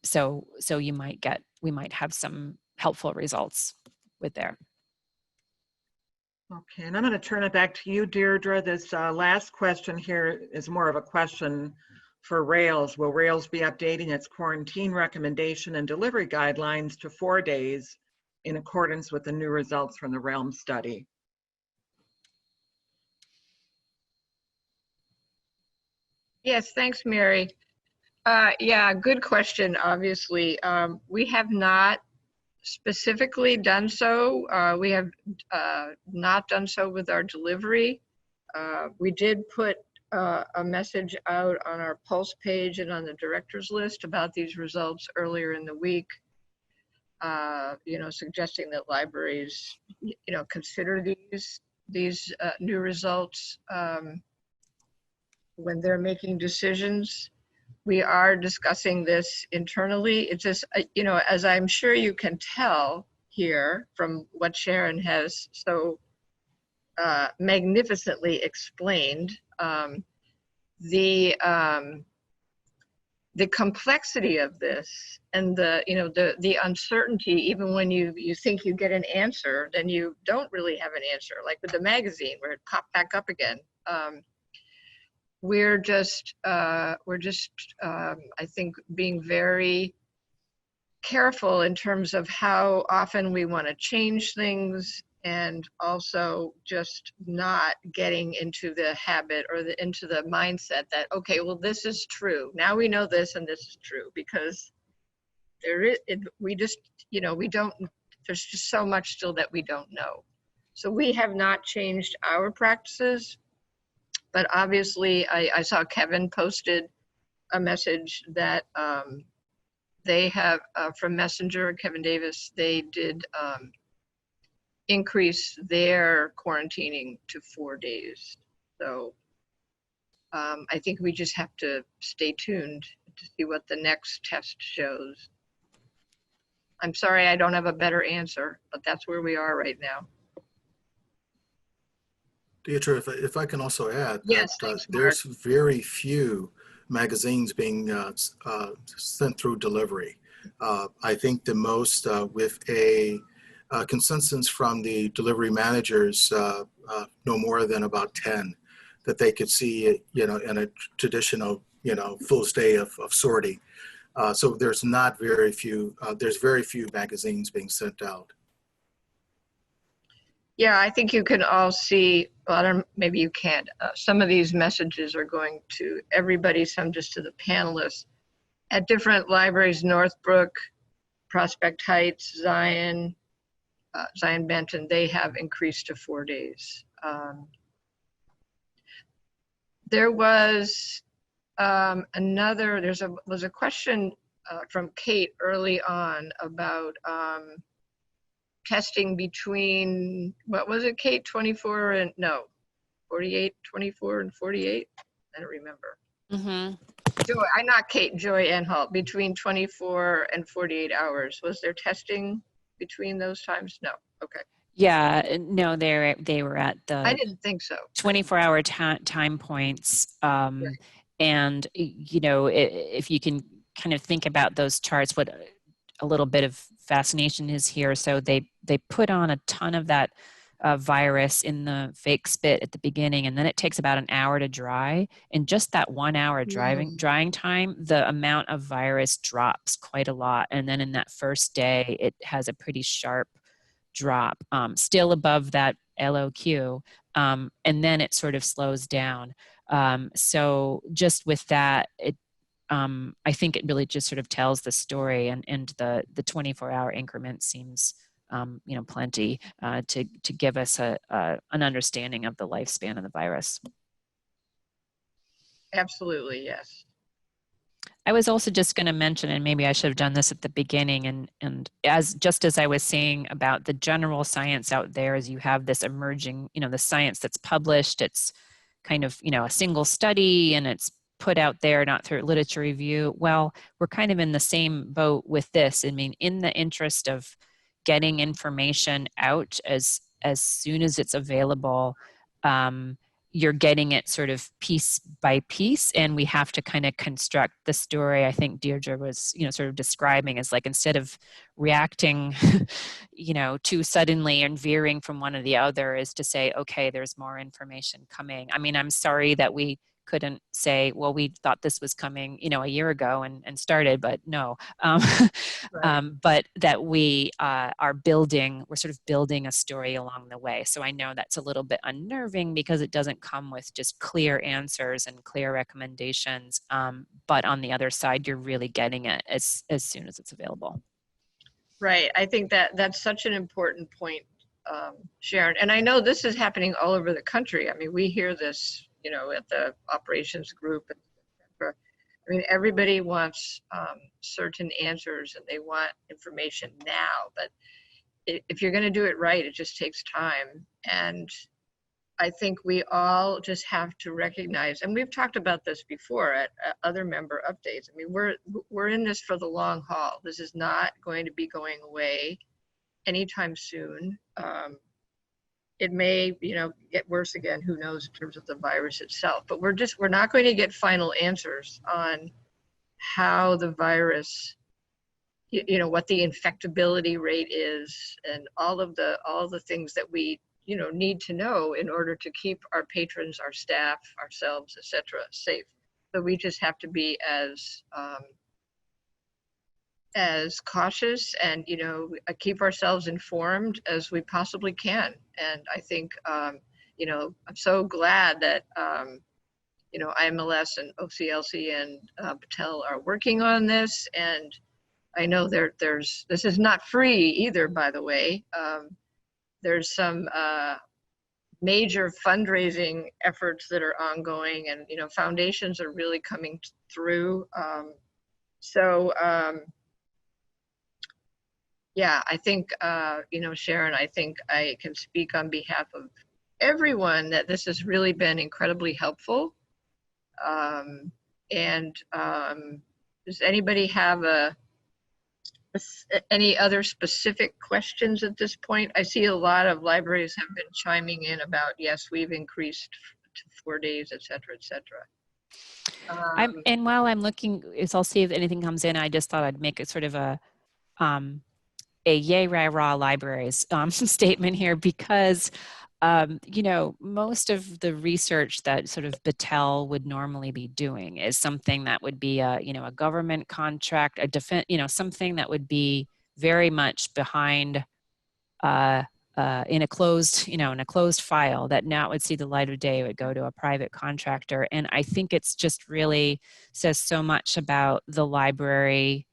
So we might have some helpful results with there. Okay, and I'm going to turn it back to you, Deirdre. This last question here is more of a question for Rails. Will Rails be updating its quarantine recommendation and delivery guidelines to 4 days in accordance with the new results from the Realm study? Yes, thanks, Mary. Yeah, good question, obviously. We have not specifically done so. We have not done so with our delivery. We did put a message out on our Pulse page and on the director's list about these results earlier in the week, you know, suggesting that libraries, you know, consider these new results when they're making decisions. We are discussing this internally. It's just, you know, as I'm sure you can tell here from what Sharon has so magnificently explained, the complexity of this and the uncertainty, even when you think you get an answer, then you don't really have an answer, like with the magazine where it popped back up again. We're just I think being very careful in terms of how often we want to change things and also just not getting into the habit or into the mindset that, okay, well, this is true. Now we know this and this is true, because we just, we don't, there's just so much still that we don't know. So we have not changed our practices, but obviously I saw Kevin posted a message that they have from Messenger, Kevin Davis, they did increase their quarantining to 4 days. So I think we just have to stay tuned to see what the next test shows. I'm sorry I don't have a better answer, but that's where we are right now. Deidre, if I can also add Yes, that thanks, Mark. there's very few magazines being sent through delivery. I think the most with a consensus from the delivery managers, no more than about 10 that they could see, in a traditional, full day of sorting. So there's not very few, there's very few magazines being sent out. Yeah, I think you can all see, well, maybe you can't. Some of these messages are going to everybody, some just to the panelists at different libraries, Northbrook, Prospect Heights, Zion Benton, they have increased to 4 days. There was was a question from Kate early on about testing between, what was it, Kate, 48, 24 and 48? I don't remember. Mm-hmm. Joy, I'm not Kate, Joy and Halt, between 24 and 48 hours. Was there testing between those times? No, okay. Yeah, no, they were at I the didn't think so. 24-hour time points. Right. And, if you can kind of think about those charts, what a little bit of fascination is here. So they put on a ton of that virus in the fake spit at the beginning, and then it takes about an hour to dry. In just that 1 hour drying time, the amount of virus drops quite a lot. And then in that first day, it has a pretty sharp drop, still above that LOQ, and then it sort of slows down. So just with that, I think it really just sort of tells the story, and the 24-hour increment seems plenty to give us an understanding of the lifespan of the virus. Absolutely, yes. I was also just going to mention, and maybe I should have done this at the beginning, and as I was saying about the general science out there, as you have this emerging, the science that's published, it's kind of, a single study and it's put out there, not through literature review. Well, we're kind of in the same boat with this. I mean, in the interest of getting information out as soon as it's available, you're getting it sort of piece by piece, and we have to kind of construct the story. I think Deirdre was, sort of describing as like, instead of reacting, too suddenly and veering from one or the other, is to say, okay, there's more information coming. I mean, I'm sorry that we couldn't say, well, we thought this was coming, a year ago and started, but no. Right. But that we're sort of building a story along the way. So I know that's a little bit unnerving because it doesn't come with just clear answers and clear recommendations. But on the other side, you're really getting it as soon as it's available. Right. I think that's such an important point, Sharon. And I know this is happening all over the country. I mean, we hear this, at the operations group. I mean, everybody wants certain answers and they want information now, but if you're going to do it right, it just takes time. And I think we all just have to recognize, and we've talked about this before at other member updates. I mean, we're in this for the long haul. This is not going to be going away anytime soon. It may, get worse again, who knows, in terms of the virus itself, but we're not going to get final answers on how the virus, what the infectability rate is, and all of the things that we, need to know in order to keep our patrons, our staff, ourselves, etc., safe. So we just have to be as as cautious and, you know, keep ourselves informed as we possibly can. And I think, you know, I'm so glad that, you know, IMLS and OCLC and Patel are working on this. And I know this is not free either, by the way. There's some major fundraising efforts that are ongoing, and, you know, foundations are really coming through. Yeah, I think, you know, Sharon, I think I can speak on behalf of everyone that this has really been incredibly helpful. Does anybody have any other specific questions at this point? I see a lot of libraries have been chiming in about, yes, we've increased to 4 days, et cetera, et cetera. And while I'm looking, I'll see if anything comes in. I just thought I'd make it sort of a yay rah libraries statement here, because you know, most of the research that sort of Battelle would normally be doing is something that would be a, you know, a government contract, a defense, you know, something that would be very much behind in a closed, you know, in a closed file that now would see the light of day. It would go to a private contractor. And I think it's just really says so much about the library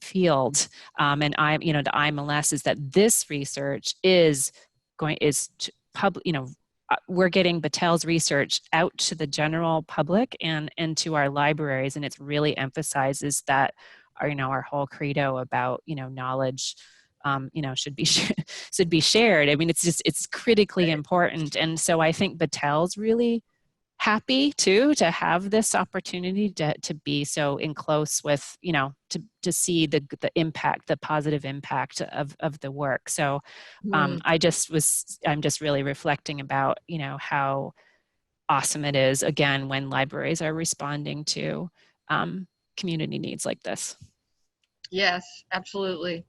field. And you know, the IMLS is that this research is you know, we're getting Battelle's research out to the general public and to our libraries, and it really emphasizes that our, you know, our whole credo about, you know, knowledge, you know, should be shared. I mean, it's critically important, and so I think Battelle's really happy too to have this opportunity to be so in close with, you know, to see the impact, the positive impact of the work. So I'm just really reflecting about, you know, how awesome it is, again, when libraries are responding to community needs like this. Yes, absolutely.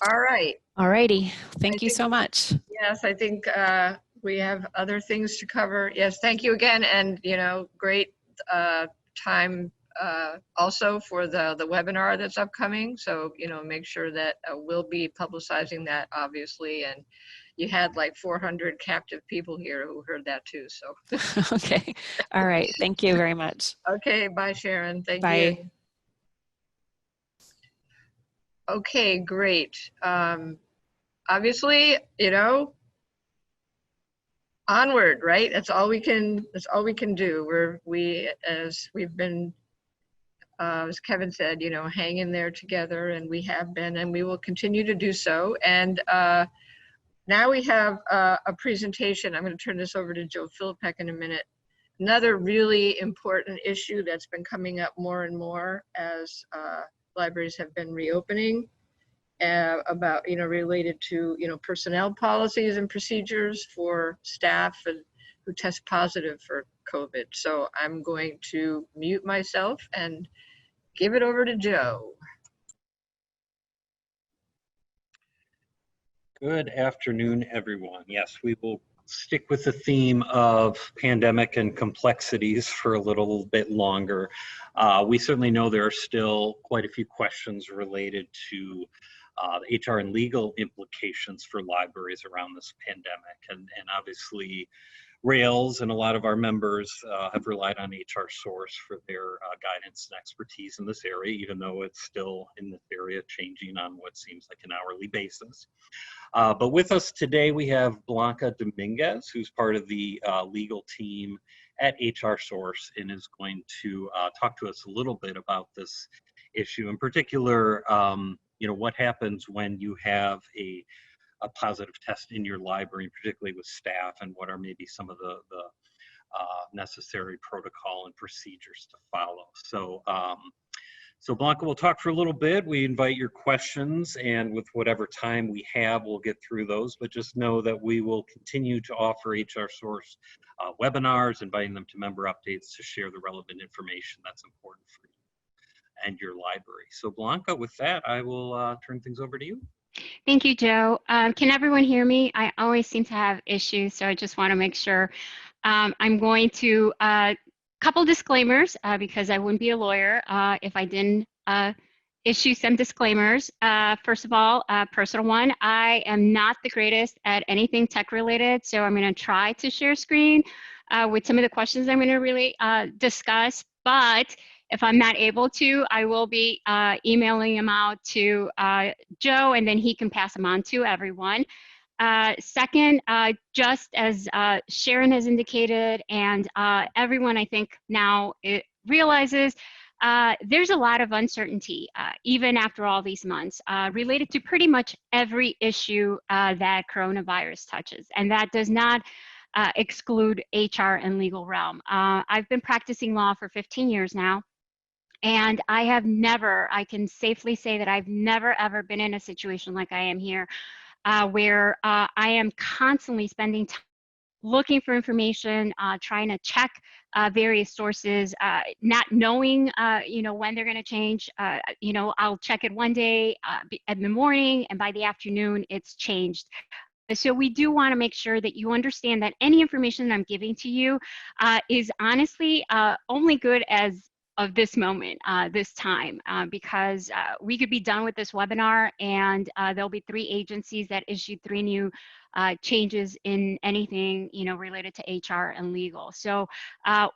All right. All righty. Thank you so much. Yes, I think we have other things to cover. Yes, thank you again. And, you know, great time also for the webinar that's upcoming. So, you know, make sure that we'll be publicizing that, obviously. And you had like 400 captive people here who heard that too. So. Okay. All right. Thank you very much. Okay. Bye, Sharon. Thank Bye. you. Okay, great. Obviously, you know, onward, right? That's all we can do. As we've been, as Kevin said, you know, hang in there together, and we have been, and we will continue to do so. And now we have a presentation. I'm going to turn this over to Joe Philippek in a minute. Another really important issue that's been coming up more and more as libraries have been reopening, about, you know, related to, you know, personnel policies and procedures for staff who test positive for COVID. So I'm going to mute myself and give it over to Joe. Good afternoon, everyone. Yes, we will stick with the theme of pandemic and complexities for a little bit longer. We certainly know there are still quite a few questions related to the HR and legal implications for libraries around this pandemic. And obviously, Rails and a lot of our members have relied on HR Source for their guidance and expertise in this area, even though it's still in this area changing on what seems like an hourly basis. But with us today, we have Blanca Dominguez, who's part of the legal team at HR Source and is going to talk to us a little bit about this issue. In particular, you know, what happens when you have a positive test in your library, particularly with staff, and what are maybe some of the necessary protocol and procedures to follow. So Blanca, we'll talk for a little bit. We invite your questions, and with whatever time we have, we'll get through those. But just know that we will continue to offer HR Source webinars, inviting them to member updates to share the relevant information that's important for you and your library. So Blanca, with that, I will turn things over to you. Thank you, Joe. Can everyone hear me? I always seem to have issues, so I just want to make sure. I'm going to couple disclaimers because I wouldn't be a lawyer if I didn't issue some disclaimers. First of all, personal one, I am not the greatest at anything tech related, so I'm going to try to share screen with some of the questions I'm going to really discuss, but if I'm not able to, I will be emailing them out to Joe, and then he can pass them on to everyone. Second, just as Sharon has indicated, and everyone I think now realizes, there's a lot of uncertainty, even after all these months, related to pretty much every issue that coronavirus touches. And that does not exclude HR and legal realm. I've been practicing law for 15 years now. And I can safely say that I've never ever been in a situation like I am here, where I am constantly spending time looking for information, trying to check various sources, not knowing, when they're going to change. I'll check it one day in the morning, and by the afternoon, it's changed. So we do want to make sure that you understand that any information that I'm giving to you is honestly only good as of this moment, this time, because we could be done with this webinar, and there'll be 3 agencies that issued 3 new changes in anything related to HR and legal. So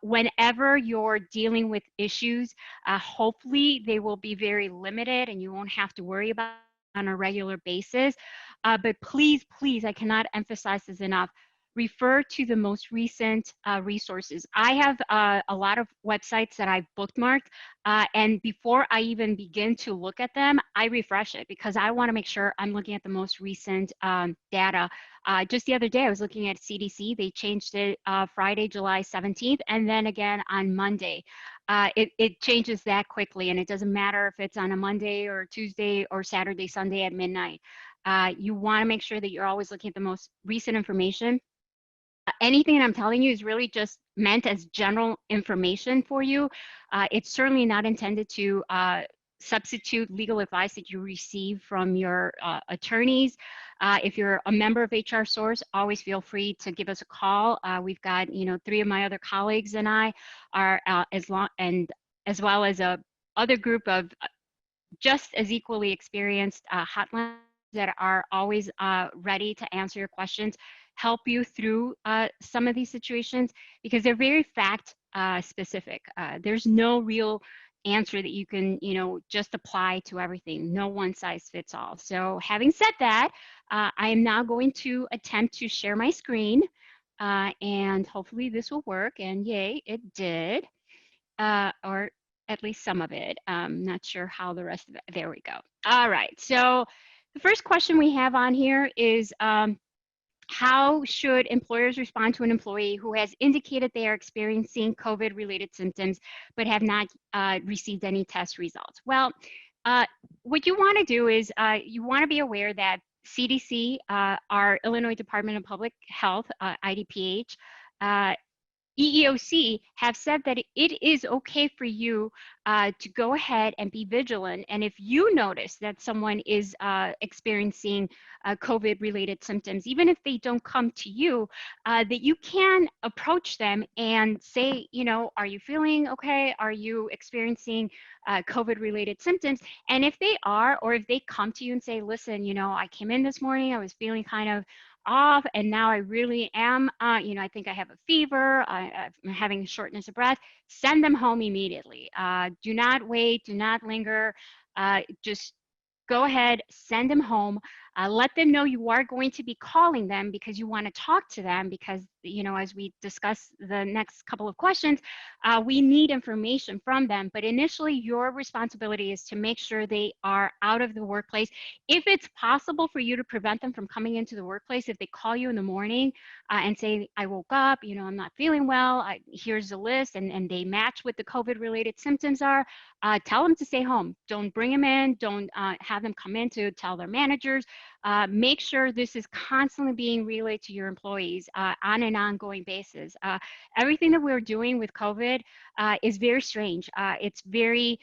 whenever you're dealing with issues, hopefully they will be very limited, and you won't have to worry about it on a regular basis. But please, please, I cannot emphasize this enough. Refer to the most recent resources. I have a lot of websites that I've bookmarked, and before I even begin to look at them, I refresh it because I want to make sure I'm looking at the most recent data. Just the other day, I was looking at CDC. They changed it Friday, July 17th, and then again on Monday. It changes that quickly, and it doesn't matter if it's on a Monday or Tuesday or Saturday, Sunday at midnight. You want to make sure that you're always looking at the most recent information. Anything that I'm telling you is really just meant as general information for you. It's certainly not intended to substitute legal advice that you receive from your attorneys. If you're a member of HR Source, always feel free to give us a call. We've got 3 of my other colleagues and I are as well as a other group of just as equally experienced hotlines that are always ready to answer your questions, help you through some of these situations, because they're very fact specific. There's no real answer that you can just apply to everything. No one size fits all. So having said that, I am now going to attempt to share my screen, and hopefully this will work. And yay, it did. Or at least some of it. Not sure how the rest of it. There we go. All right. So the first question we have on here is, how should employers respond to an employee who has indicated they are experiencing COVID-related symptoms but have not received any test results? Well, what you want to do is you want to be aware that CDC, our Illinois Department of Public Health, IDPH, EEOC have said that it is okay for you to go ahead and be vigilant. And if you notice that someone is experiencing COVID-related symptoms, even if they don't come to you, that you can approach them and say, are you feeling okay? Are you experiencing COVID-related symptoms? And if they are, or if they come to you and say, listen, I came in this morning, I was feeling kind of off, and now I really am, I think I have a fever, I'm having shortness of breath, send them home immediately. Do not wait, do not linger, just go ahead, send them home. Let them know you are going to be calling them because you want to talk to them because, as we discuss the next couple of questions, we need information from them. But initially, your responsibility is to make sure they are out of the workplace. If it's possible for you to prevent them from coming into the workplace, if they call you in the morning and say, I woke up, I'm not feeling well, here's the list, and they match what the COVID-related symptoms are, tell them to stay home. Don't bring them in. Don't have them come in to tell their managers. Make sure this is constantly being relayed to your employees on an ongoing basis. Everything that we're doing with COVID is very strange. It's very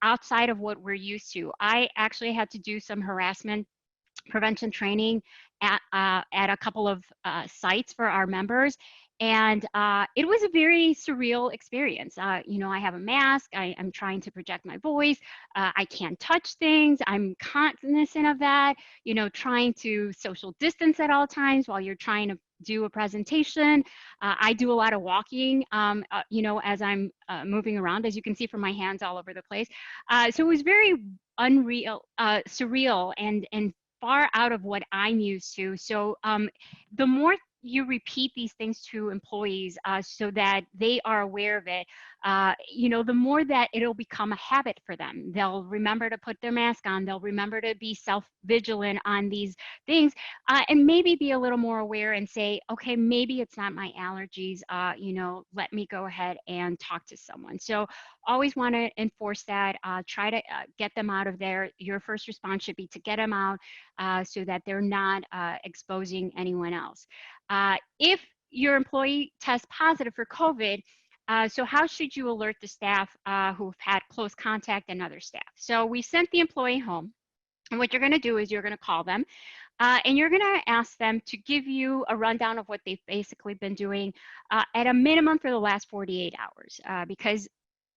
outside of what we're used to. I actually had to do some harassment prevention training at a couple of sites for our members. And it was a very surreal experience. You know, I have a mask. I'm trying to project my voice. I can't touch things. I'm cognizant of that. You know, trying to social distance at all times while you're trying to do a presentation. I do a lot of walking, you know, as I'm moving around, as you can see from my hands all over the place. So it was very unreal, surreal, and far out of what I'm used to. So the more you repeat these things to employees so that they are aware of it, you know, the more that it'll become a habit for them. They'll remember to put their mask on. They'll remember to be self-vigilant on these things, and maybe be a little more aware and say, okay, maybe it's not my allergies. You know, let me go ahead and talk to someone. So always want to enforce that. Try to get them out of there. Your first response should be to get them out so that they're not exposing anyone else. If your employee tests positive for COVID, so how should you alert the staff who've had close contact and other staff? So we sent the employee home, and what you're going to do is you're going to call them, and you're going to ask them to give you a rundown of what they've basically been doing at a minimum for the last 48 hours, because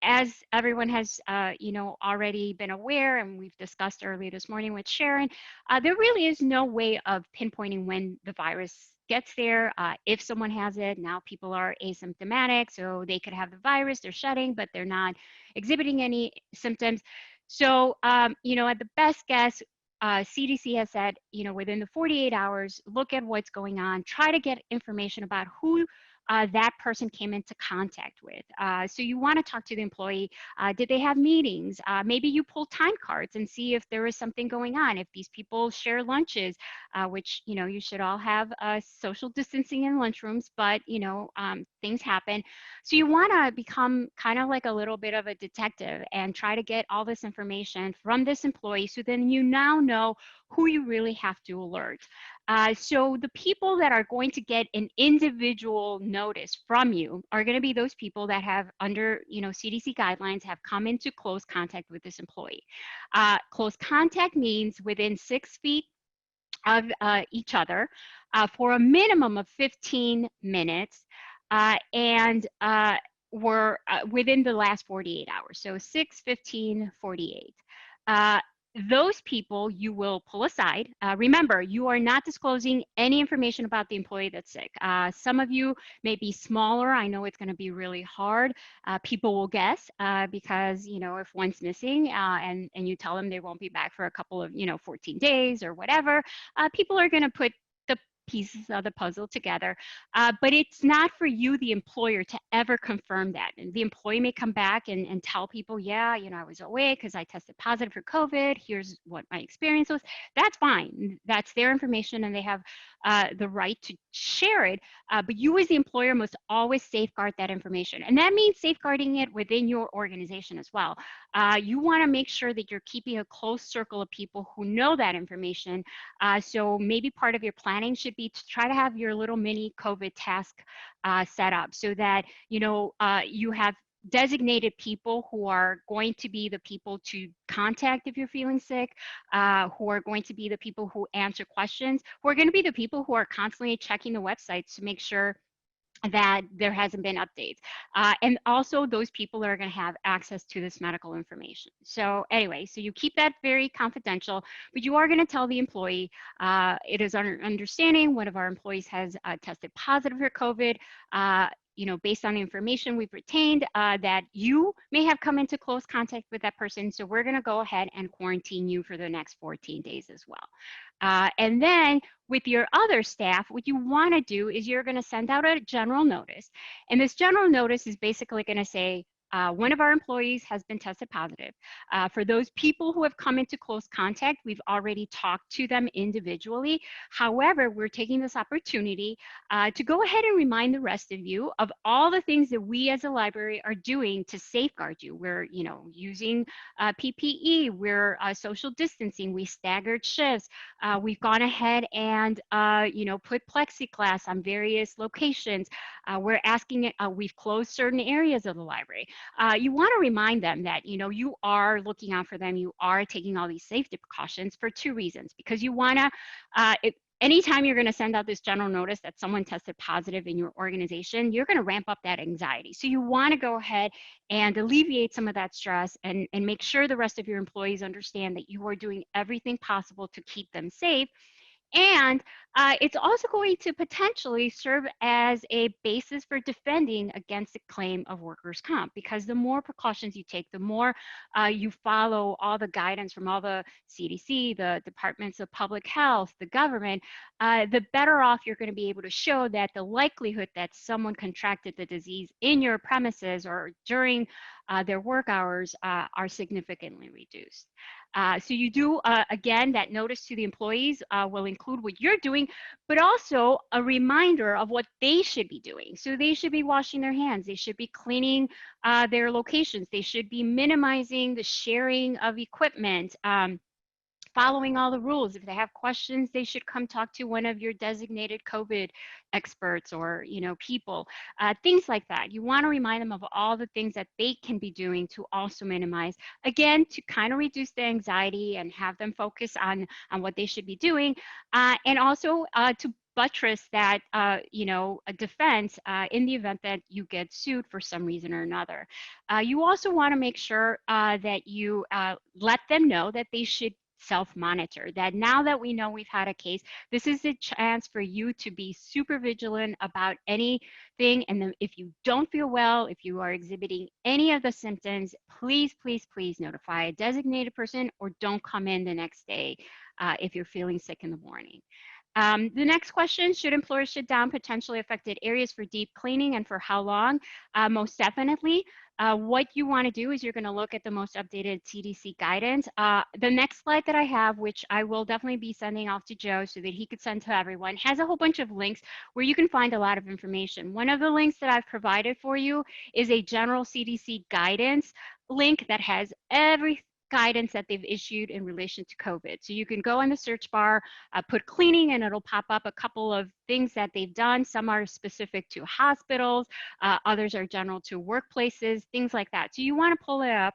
as everyone has, you know, already been aware, and we've discussed earlier this morning with Sharon, there really is no way of pinpointing when the virus gets there. If someone has it, now people are asymptomatic, so they could have the virus, they're shedding, but they're not exhibiting any symptoms. So, you know, at the best guess, CDC has said, you know, within the 48 hours, look at what's going on, try to get information about who that person came into contact with. So you want to talk to the employee. Did they have meetings? Maybe you pull time cards and see if there is something going on. If these people share lunches, which, you know, you should all have social distancing in lunchrooms, but, you know, things happen. So you want to become kind of like a little bit of a detective and try to get all this information from this employee, so then you now know who you really have to alert. So the people that are going to get an individual notice from you are going to be those people that have, under, you know, CDC guidelines, have come into close contact with this employee. Close contact means within 6 feet of each other for a minimum of 15 minutes, and were within the last 48 hours. So 6, 15, 48. Those people you will pull aside. Remember, you are not disclosing any information about the employee that's sick. Some of you may be smaller. I know it's going to be really hard. People will guess because, you know, if one's missing and you tell them they won't be back for a couple of, you know, 14 days or whatever, people are going to put the pieces of the puzzle together, but it's not for you, the employer, to ever confirm that. And the employee may come back and tell people, yeah, you know, I was away because I tested positive for COVID. Here's what my experience was. That's fine. That's their information, and they have the right to share it. But you, as the employer, must always safeguard that information, and that means safeguarding it within your organization as well. You want to make sure that you're keeping a close circle of people who know that information. So maybe part of your planning should be to try to have your little mini COVID task set up, so that, you know, you have designated people who are going to be the people to contact if you're feeling sick, who are going to be the people who answer questions, who are going to be the people who are constantly checking the websites to make sure that there hasn't been updates. And also those people are going to have access to this medical information. So anyway, so you keep that very confidential, but you are going to tell the employee, it is our understanding one of our employees has tested positive for COVID. You know, based on the information we've retained, that you may have come into close contact with that person. So we're going to go ahead and quarantine you for the next 14 days as well. And then with your other staff, what you want to do is you're going to send out a general notice. And this general notice is basically going to say, one of our employees has been tested positive. For those people who have come into close contact, we've already talked to them individually. However, we're taking this opportunity to go ahead and remind the rest of you of all the things that we as a library are doing to safeguard you. We're, you know, using PPE, we're social distancing, we staggered shifts, we've gone ahead and, you know, put plexiglass on various locations. We're asking it, we've closed certain areas of the library. You want to remind them that, you know, you are looking out for them. You are taking all these safety precautions for two reasons, because you want to, anytime you're going to send out this general notice that someone tested positive in your organization, you're going to ramp up that anxiety. So you want to go ahead and alleviate some of that stress and make sure the rest of your employees understand that you are doing everything possible to keep them safe. And it's also going to potentially serve as a basis for defending against a claim of workers' comp, because the more precautions you take, the more you follow all the guidance from all the CDC, the departments of public health, the government, the better off you're going to be able to show that the likelihood that someone contracted the disease in your premises or during their work hours are significantly reduced. So you do, again, that notice to the employees will include what you're doing, but also a reminder of what they should be doing. So they should be washing their hands. They should be cleaning their locations. They should be minimizing the sharing of equipment. Following all the rules. If they have questions, they should come talk to one of your designated COVID experts or, people, things like that. You want to remind them of all the things that they can be doing to also minimize, again, to kind of reduce the anxiety and have them focus on what they should be doing. And also to buttress that, a defense in the event that you get sued for some reason or another. You also want to make sure that you let them know that they should self-monitor, that now that we know we've had a case, this is a chance for you to be super vigilant about anything. And then if you don't feel well, if you are exhibiting any of the symptoms, please, please, please notify a designated person or don't come in the next day if you're feeling sick in the morning. The next question, should employers shut down potentially affected areas for deep cleaning and for how long? Most definitely. What you want to do is you're going to look at the most updated CDC guidance. The next slide that I have, which I will definitely be sending off to Joe so that he could send to everyone, has a whole bunch of links where you can find a lot of information. One of the links that I've provided for you is a general CDC guidance link that has every guidance that they've issued in relation to COVID. So you can go in the search bar, put cleaning, and it'll pop up a couple of things that they've done. Some are specific to hospitals, others are general to workplaces, things like that. So you want to pull it up.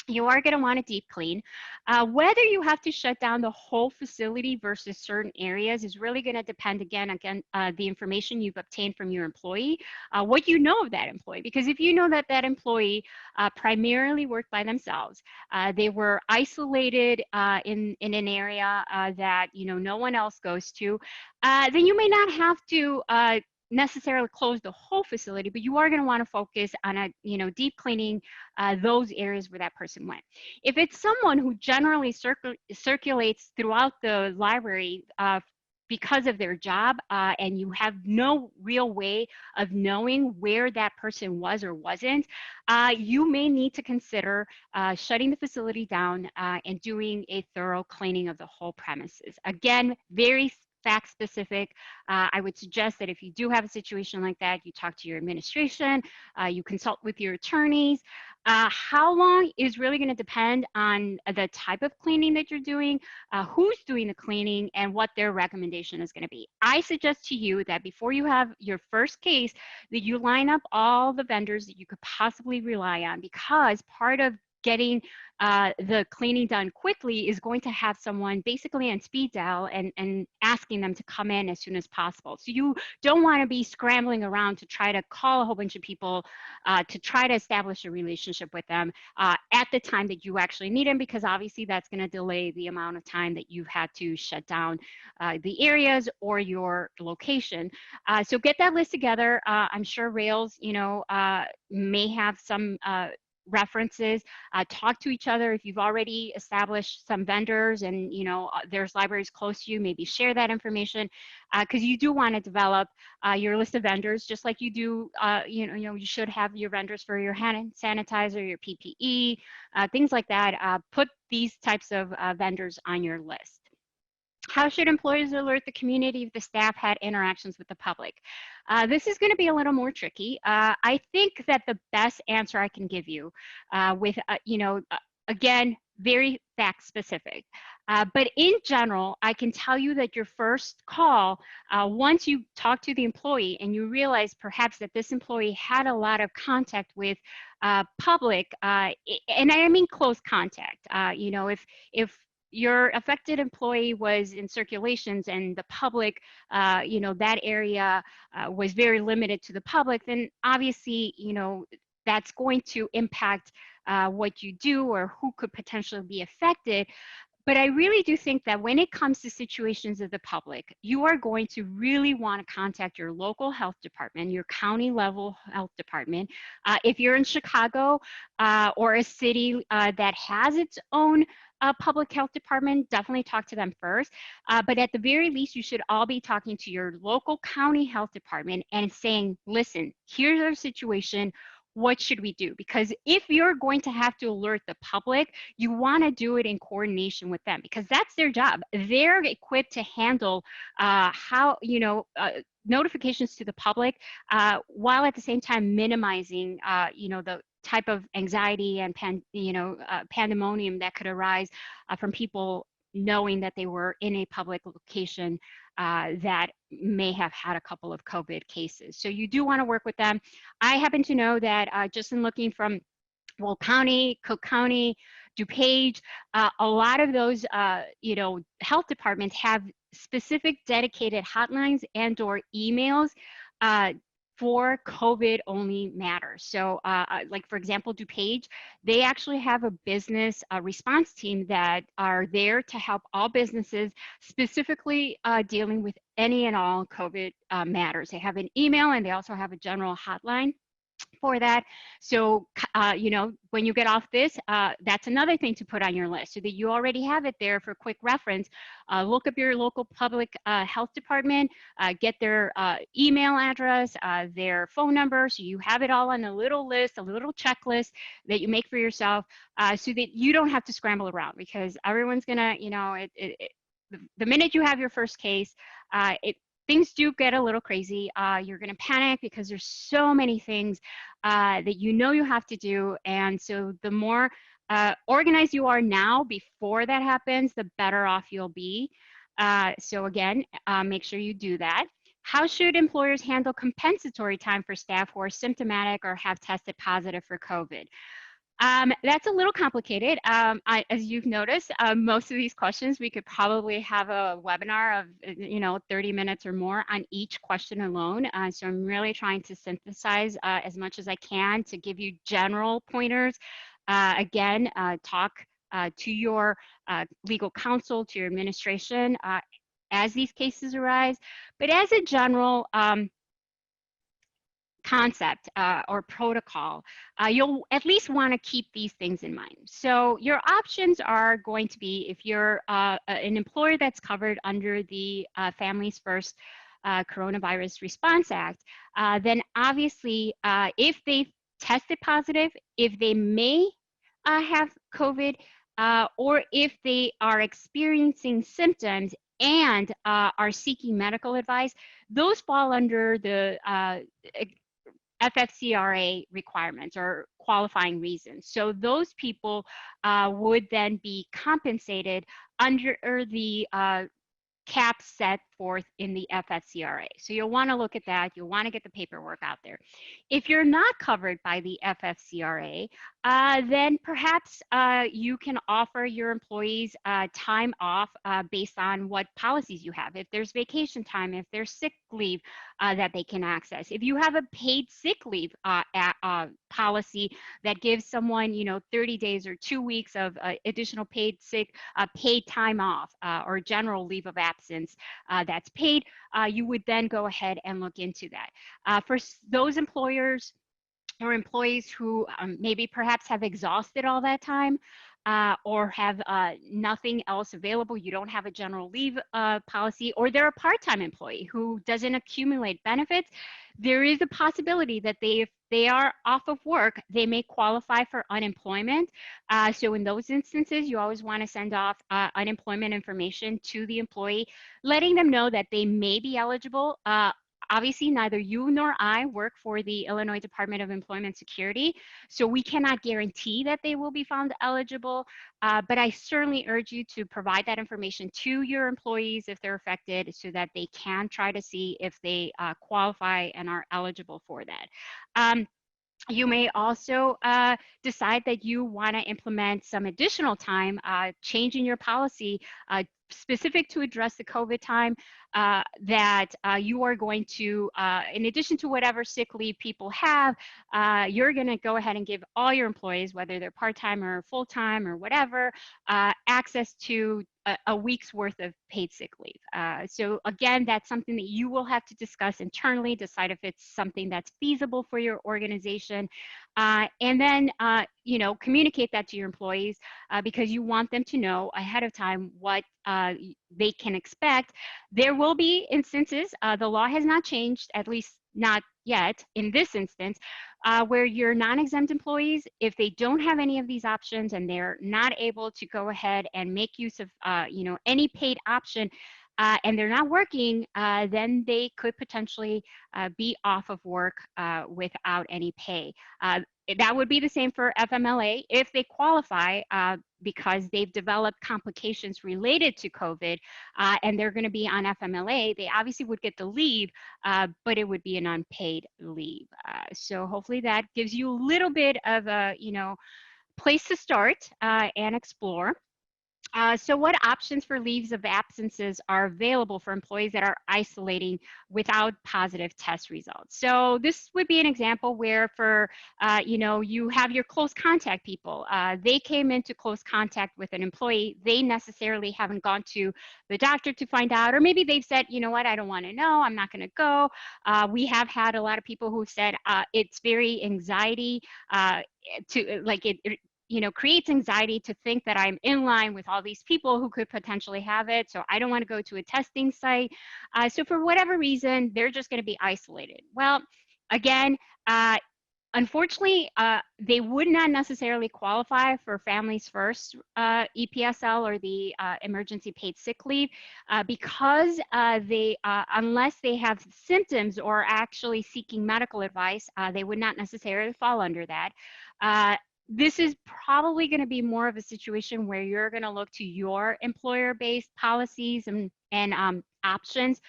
You are going to want to deep clean. Whether you have to shut down the whole facility versus certain areas is really going to depend, again, the information you've obtained from your employee, what you know of that employee. Because if you know that that employee primarily worked by themselves, they were isolated in an area that no one else goes to, then you may not have to necessarily close the whole facility, but you are going to want to focus on deep cleaning those areas where that person went. If it's someone who generally circulates throughout the library because of their job and you have no real way of knowing where that person was or wasn't, you may need to consider shutting the facility down and doing a thorough cleaning of the whole premises. Again, very fact specific. I would suggest that if you do have a situation like that, you talk to your administration, you consult with your attorneys. How long is really going to depend on the type of cleaning that you're doing, who's doing the cleaning, and what their recommendation is going to be. I suggest to you that before you have your first case, that you line up all the vendors that you could possibly rely on, because part of getting the cleaning done quickly is going to have someone basically on speed dial and asking them to come in as soon as possible. So you don't want to be scrambling around to try to call a whole bunch of people to try to establish a relationship with them at the time that you actually need them, because obviously that's going to delay the amount of time that you've had to shut down the areas or your location. So get that list together. I'm sure Rails, may have some references, talk to each other. If you've already established some vendors and there's libraries close to you, maybe share that information, because you do want to develop your list of vendors, just like you do. You should have your vendors for your hand sanitizer, your PPE, things like that. Put these types of vendors on your list. How should employers alert the community if the staff had interactions with the public? This is going to be a little more tricky. I think that the best answer I can give you with, again, very fact specific. But in general, I can tell you that your first call, once you talk to the employee and you realize perhaps that this employee had a lot of contact with public, and I mean close contact, if your affected employee was in circulations and the public, that area was very limited to the public, then obviously, that's going to impact what you do or who could potentially be affected. But I really do think that when it comes to situations of the public, you are going to really want to contact your local health department, your county level health department. If you're in Chicago or a city that has its own public health department, definitely talk to them first. But at the very least, you should all be talking to your local county health department and saying, listen, here's our situation. What should we do? Because if you're going to have to alert the public, you want to do it in coordination with them, because that's their job. They're equipped to handle notifications to the public while at the same time minimizing the type of anxiety and pandemonium that could arise from people knowing that they were in a public location that may have had a couple of COVID cases. So you do want to work with them. I happen to know that just in looking from Will County, Cook County, DuPage, a lot of those, health departments have specific dedicated hotlines and or emails for COVID only matters. So like for example, DuPage, they actually have a business response team that are there to help all businesses specifically dealing with any and all COVID matters. They have an email and they also have a general hotline for that. So, when you get off this, that's another thing to put on your list so that you already have it there for quick reference. Look up your local public health department, get their email address, their phone number, so you have it all on a little list, a little checklist that you make for yourself so that you don't have to scramble around, because everyone's gonna, the minute you have your first case, things do get a little crazy. You're going to panic because there's so many things that you have to do. And so the more organized you are now before that happens, the better off you'll be. So again, make sure you do that. How should employers handle compensatory time for staff who are symptomatic or have tested positive for COVID? That's a little complicated. As you've noticed, most of these questions, we could probably have a webinar of, 30 minutes or more on each question alone. So I'm really trying to synthesize as much as I can to give you general pointers. Again, talk to your legal counsel, to your administration as these cases arise. But as a general concept or protocol, you'll at least want to keep these things in mind. So your options are going to be, if you're an employer that's covered under the Families First Coronavirus Response Act, then obviously if they've tested positive, if they may have COVID, or if they are experiencing symptoms and are seeking medical advice, those fall under the FFCRA requirements or qualifying reasons. So those people would then be compensated under the caps set forth in the FFCRA. So you'll want to look at that. You'll want to get the paperwork out there. If you're not covered by the FFCRA, then perhaps you can offer your employees time off based on what policies you have. If there's vacation time, if there's sick leave that they can access. If you have a paid sick leave policy that gives someone, 30 days or 2 weeks of additional paid time off or general leave of absence that's paid, you would then go ahead and look into that. For those employers or employees who maybe perhaps have exhausted all that time or have nothing else available, you don't have a general leave policy, or they're a part-time employee who doesn't accumulate benefits, there is a possibility that if they are off of work, they may qualify for unemployment. So in those instances, you always want to send off unemployment information to the employee, letting them know that they may be eligible. Obviously, neither you nor I work for the Illinois Department of Employment Security, so we cannot guarantee that they will be found eligible, but I certainly urge you to provide that information to your employees if they're affected so that they can try to see if they qualify and are eligible for that. You may also decide that you want to implement some additional time, changing your policy specific to address the COVID time, that you are going to, in addition to whatever sick leave people have, you're going to go ahead and give all your employees, whether they're part-time or full-time or whatever, access to a week's worth of paid sick leave. So again, that's something that you will have to discuss internally, decide if it's something that's feasible for your organization, and then communicate that to your employees because you want them to know ahead of time what they can expect. There will be instances, the law has not changed, at least not yet in this instance, where your non-exempt employees, if they don't have any of these options and they're not able to go ahead and make use of any paid option, and they're not working, then they could potentially be off of work without any pay. That would be the same for FMLA if they qualify because they've developed complications related to COVID and they're going to be on FMLA. They obviously would get the leave, but it would be an unpaid leave. So hopefully that gives you a little bit of a place to start and explore. So what options for leaves of absences are available for employees that are isolating without positive test results? So this would be an example where for, you have your close contact people. They came into close contact with an employee. They necessarily haven't gone to the doctor to find out, or maybe they've said, you know what, I don't want to know, I'm not going to go. We have had a lot of people who said it's very anxiety to like it creates anxiety to think that I'm in line with all these people who could potentially have it. So I don't want to go to a testing site. So for whatever reason, they're just going to be isolated. Well, again, unfortunately, they would not necessarily qualify for Families First EPSL or the emergency paid sick leave because they, unless they have symptoms or actually seeking medical advice, they would not necessarily fall under that. This is probably going to be more of a situation where you're going to look to your employer-based policies and options.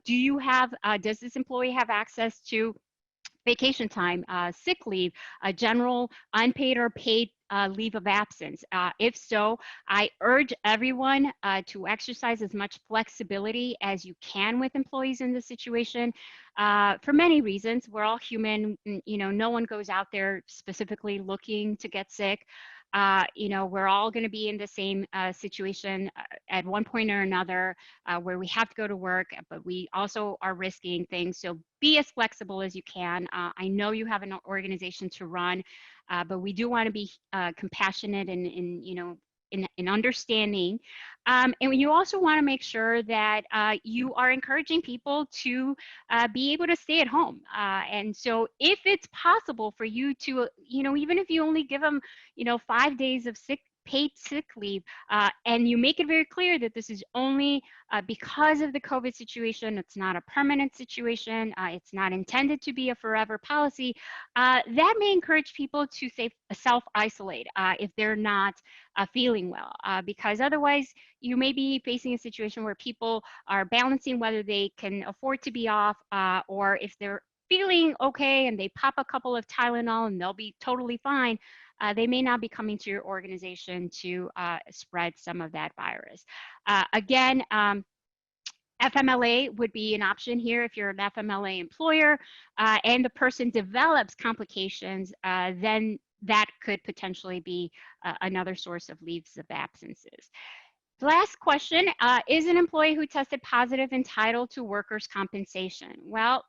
Do you have, does this employee have access to vacation time, sick leave, general unpaid or paid leave of absence? If so, I urge everyone to exercise as much flexibility as you can with employees in this situation for many reasons. We're all human. No one goes out there specifically looking to get sick. We're all going to be in the same situation at one point or another where we have to go to work, but we also are risking things. So be as flexible as you can. I know you have an organization to run, but we do want to be compassionate and in understanding. And you also want to make sure that you are encouraging people to be able to stay at home. And so if it's possible for you to, even if you only give them, 5 days of paid sick leave, and you make it very clear that this is only because of the COVID situation, it's not a permanent situation, it's not intended to be a forever policy, that may encourage people to self-isolate if they're not feeling well, because otherwise you may be facing a situation where people are balancing whether they can afford to be off or if they're feeling okay and they pop a couple of Tylenol and they'll be totally fine. They may not be coming to your organization to spread some of that virus. Again, FMLA would be an option here if you're an FMLA employer and the person develops complications, then that could potentially be another source of leaves of absences. The last question, is an employee who tested positive entitled to workers' compensation? Well,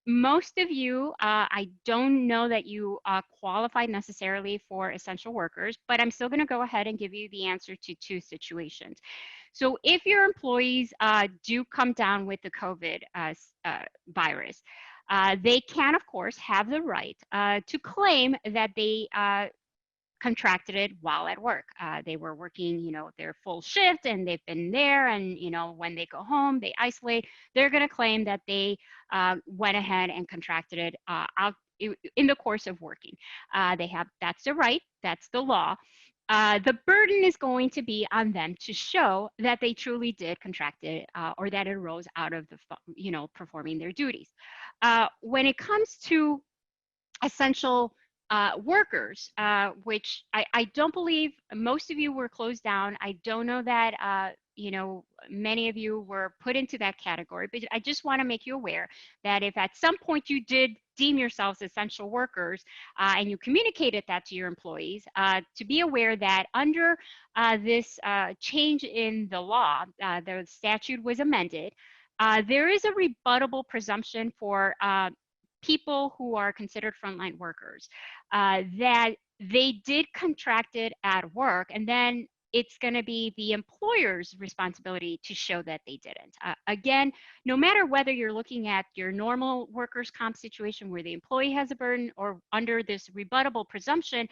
most of you, I don't know that you qualify necessarily for essential workers, but I'm still going to go ahead and give you the answer to 2 situations. So if your employees do come down with the COVID virus, they can, of course, have the right to claim that they contracted it while at work. They were working, their full shift and they've been there, and when they go home, they isolate. They're going to claim that they went ahead and contracted it out in the course of working. That's the right, that's the law. The burden is going to be on them to show that they truly did contract it or that it arose out of the, performing their duties. When it comes to essential workers, which I don't believe most of you were closed down. I don't know that, you know, many of you were put into that category, but I just want to make you aware that if at some point you did deem yourselves essential workers and you communicated that to your employees, to be aware that under this change in the law, the statute was amended. There is a rebuttable presumption for people who are considered frontline workers, that they did contract it at work, and then it's going to be the employer's responsibility to show that they didn't. Again, no matter whether you're looking at your normal workers' comp situation where the employee has a burden or under this rebuttable presumption,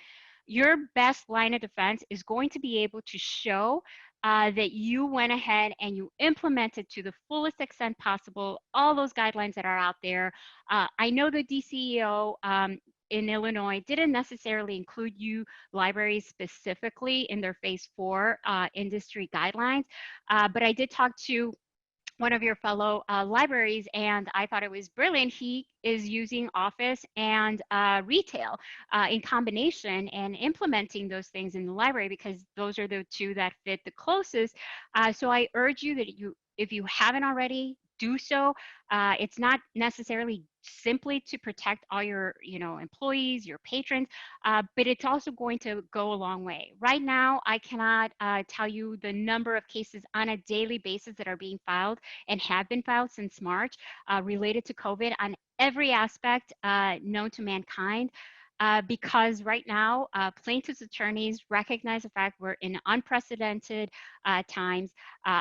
your best line of defense is going to be able to show that you went ahead and you implemented to the fullest extent possible all those guidelines that are out there. I know the DCEO in Illinois didn't necessarily include you libraries specifically in their phase 4 industry guidelines, but I did talk to one of your fellow libraries, and I thought it was brilliant. He is using Office and retail in combination and implementing those things in the library because those are the two that fit the closest. So I urge you that if you haven't already, do so. It's not necessarily simply to protect all your, employees, your patrons, but it's also going to go a long way. Right now, I cannot tell you the number of cases on a daily basis that are being filed and have been filed since March related to COVID on every aspect known to mankind. Because right now, plaintiffs' attorneys recognize the fact we're in unprecedented times.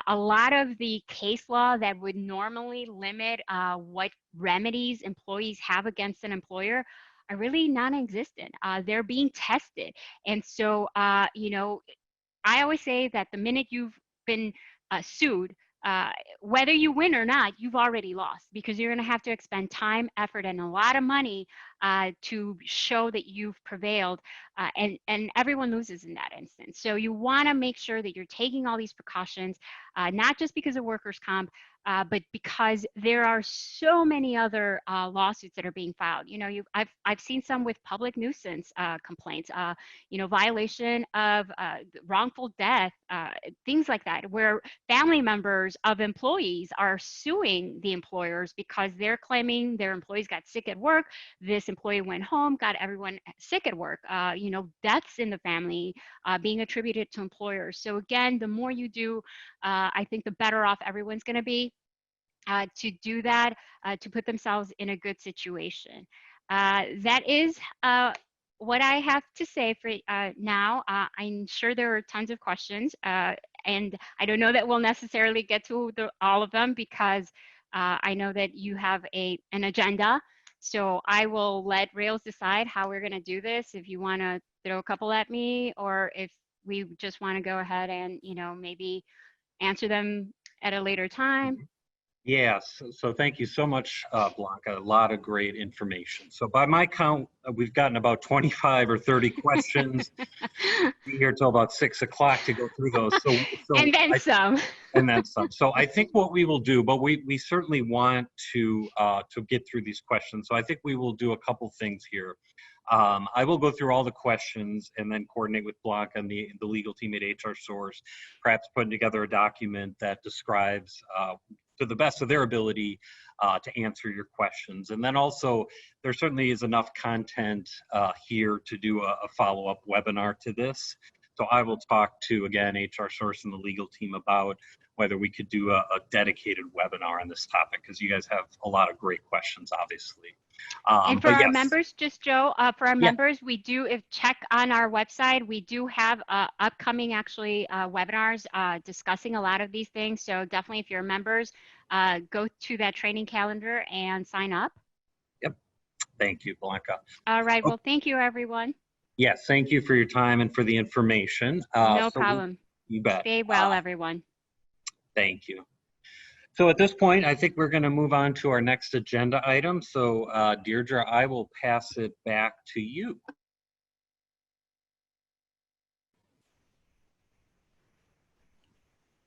A lot of the case law that would normally limit what remedies employees have against an employer are really non-existent. They're being tested. And so, I always say that the minute you've been sued, whether you win or not, you've already lost because you're going to have to expend time, effort, and a lot of money to show that you've prevailed, and everyone loses in that instance. So you want to make sure that you're taking all these precautions, not just because of workers' comp, but because there are so many other lawsuits that are being filed. I've seen some with public nuisance complaints, violation of wrongful death, things like that, where family members of employees are suing the employers because they're claiming their employees got sick at work. This employee went home, got everyone sick at work. Deaths in the family being attributed to employers. So again, the more you do, I think the better off everyone's going to be to do that, to put themselves in a good situation. That is what I have to say for now. I'm sure there are tons of questions, and I don't know that we'll necessarily get to all of them because I know that you have an agenda. So I will let Rails decide how we're going to do this. If you want to throw a couple at me, or if we just want to go ahead and maybe answer them at a later time. Yes, so thank you so much, Blanca. A lot of great information. So by my count, we've gotten about 25 or 30 questions. Be here till about 6 o'clock to go through those. So and then some. And then some. So I think what we will do, but we certainly want to get through these questions. So I think we will do a couple things here. I will go through all the questions and then coordinate with Blanca and the legal team at HR Source, perhaps putting together a document that describes to the best of their ability to answer your questions. And then also, there certainly is enough content here to do a follow-up webinar to this. So I will talk to, again, HR Source and the legal team about whether we could do a dedicated webinar on this topic, because you guys have a lot of great questions, obviously. And for our members, just Joe, for our members, we do, check on our website, we do have upcoming actually webinars discussing a lot of these things. So definitely if you're members, go to that training calendar and sign up. Yep. Thank you, Blanca. All right. Well, thank you, everyone. Yes, thank you for your time and for the information. No problem. You bet. Stay well, everyone. Thank you. So at this point, I think we're going to move on to our next agenda item. So Deirdre, I will pass it back to you.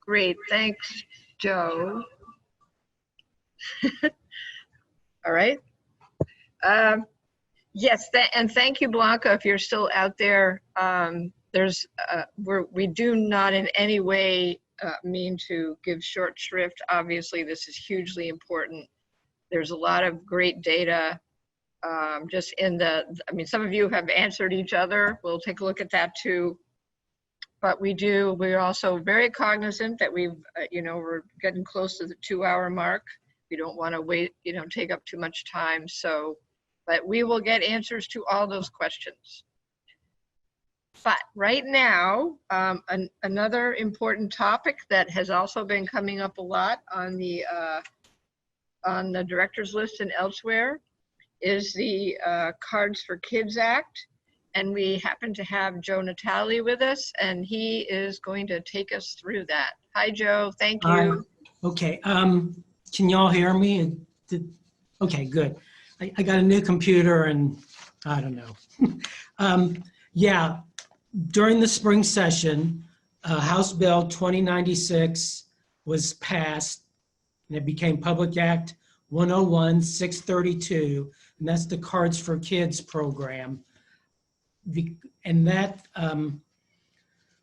Great, thanks, Joe. All right. Yes, and thank you, Blanca, if you're still out there. We do not in any way mean to give short shrift. Obviously, this is hugely important. There's a lot of great data just I mean, some of you have answered each other. We'll take a look at that too. But we're also very cognizant that we're getting close to the 2-hour mark. We don't want to wait, take up too much time. So, but we will get answers to all those questions. But right now, another important topic that has also been coming up a lot on the director's list and elsewhere is the Cards for Kids Act. And we happen to have Joe Natale with us, and he is going to take us through that. Hi, Joe. Thank you. Okay. Can y'all hear me? Okay, good. I got a new computer and I don't know. Yeah, during the spring session, House Bill 2096 was passed and it became Public Act 101-632, and that's the Cards for Kids program. And that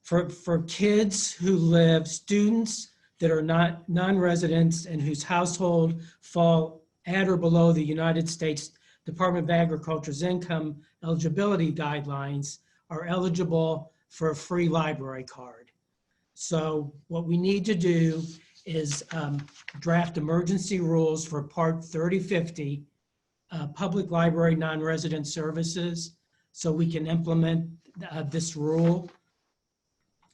for kids who live, students that are not non-residents and whose household fall at or below the United States Department of Agriculture's income eligibility guidelines are eligible for a free library card. So what we need to do is draft emergency rules for Part 3050, public library non-resident services, so we can implement this rule.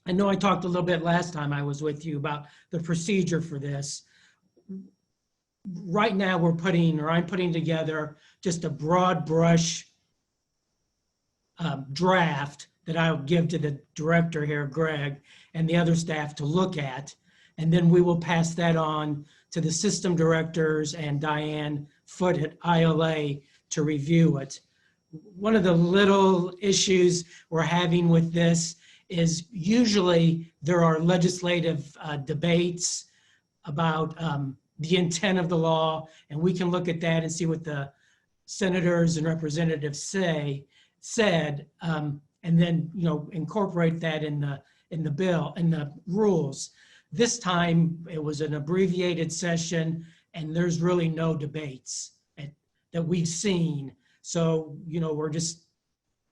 I know I talked a little bit last time I was with you about the procedure for this. Right now I'm putting together just a broad brush draft that I'll give to the director here, Greg, and the other staff to look at. And then we will pass that on to the system directors and Diane Foote at ILA to review it. One of the little issues we're having with this is usually there are legislative debates about the intent of the law, and we can look at that and see what the senators and representatives said, and then incorporate that in the bill, in the rules. This time it was an abbreviated session, and there's really no debates that we've seen. So, we're just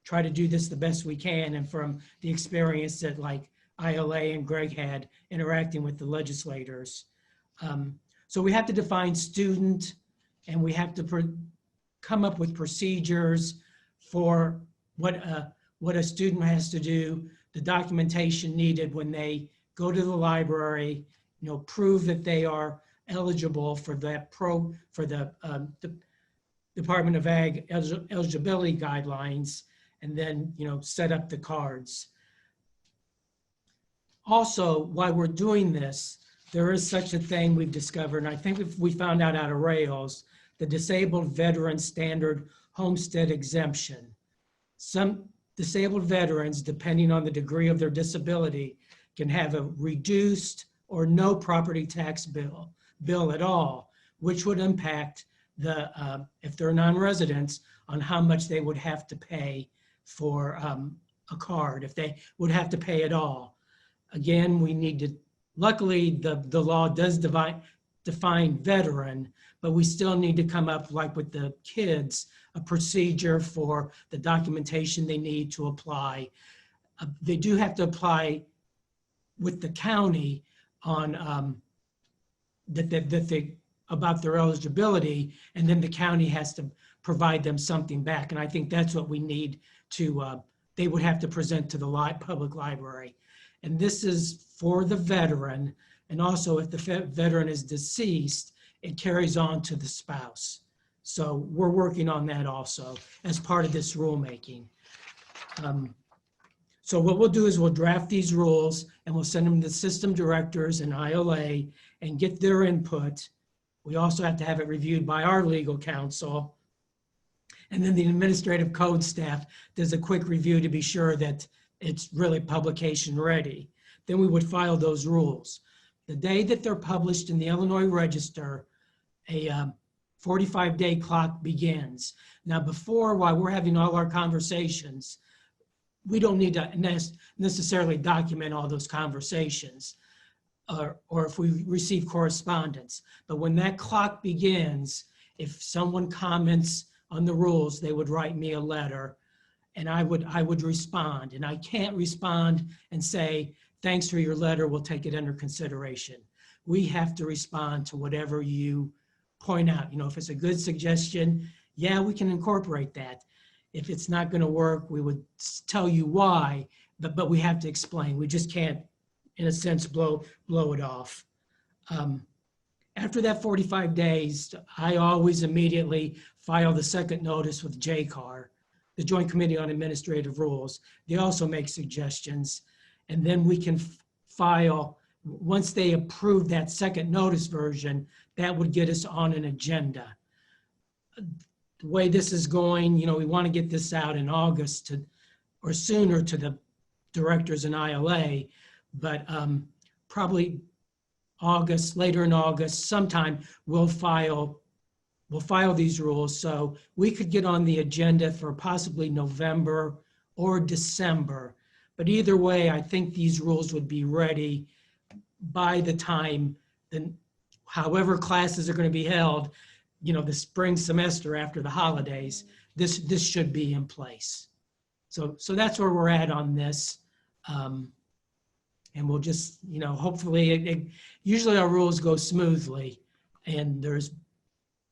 try to do this the best we can. And from the experience that like ILA and Greg had interacting with the legislators. So we have to define student, and we have to come up with procedures for what a student has to do, the documentation needed when they go to the library, prove that they are eligible for that for the Department of Ag eligibility guidelines, and then set up the cards. Also, while we're doing this, there is such a thing we've discovered, and I think we found out of Rails, the Disabled Veteran Standard Homestead Exemption. Some disabled veterans, depending on the degree of their disability, can have a reduced or no property tax bill at all, which would impact if they're non-residents, on how much they would have to pay for a card, if they would have to pay at all. Again, we need to, luckily the law does define veteran, but we still need to come up, like with the kids, a procedure for the documentation they need to apply. They do have to apply with the county on about their eligibility, and then the county has to provide them something back. And I think that's what we need to, they would have to present to the public library. And this is for the veteran, and also if the veteran is deceased, it carries on to the spouse. So we're working on that also as part of this rulemaking. So what we'll do is we'll draft these rules and we'll send them to the system directors and ILA and get their input. We also have to have it reviewed by our legal counsel. And then the administrative code staff does a quick review to be sure that it's really publication ready. Then we would file those rules. The day that they're published in the Illinois Register, a 45-day clock begins. Now, before, while we're having all our conversations, we don't need to necessarily document all those conversations or if we receive correspondence. But when that clock begins, if someone comments on the rules, they would write me a letter and I would respond. And I can't respond and say, thanks for your letter, we'll take it under consideration. We have to respond to whatever you point out. You know, if it's a good suggestion, yeah, we can incorporate that. If it's not going to work, we would tell you why, but we have to explain. We just can't, in a sense, blow it off. After that 45 days, I always immediately file the second notice with JCAR, the Joint Committee on Administrative Rules. They also make suggestions, and then we can file, once they approve that second notice version, that would get us on an agenda. The way this is going, you know, we want to get this out in August or sooner to the directors in ILA, but probably August, later in August, sometime we'll file these rules. So we could get on the agenda for possibly November or December. But either way, I think these rules would be ready by the time, however classes are going to be held, you know, the spring semester after the holidays, this should be in place. So that's where we're at on this. And we'll just, you know, hopefully, usually our rules go smoothly, and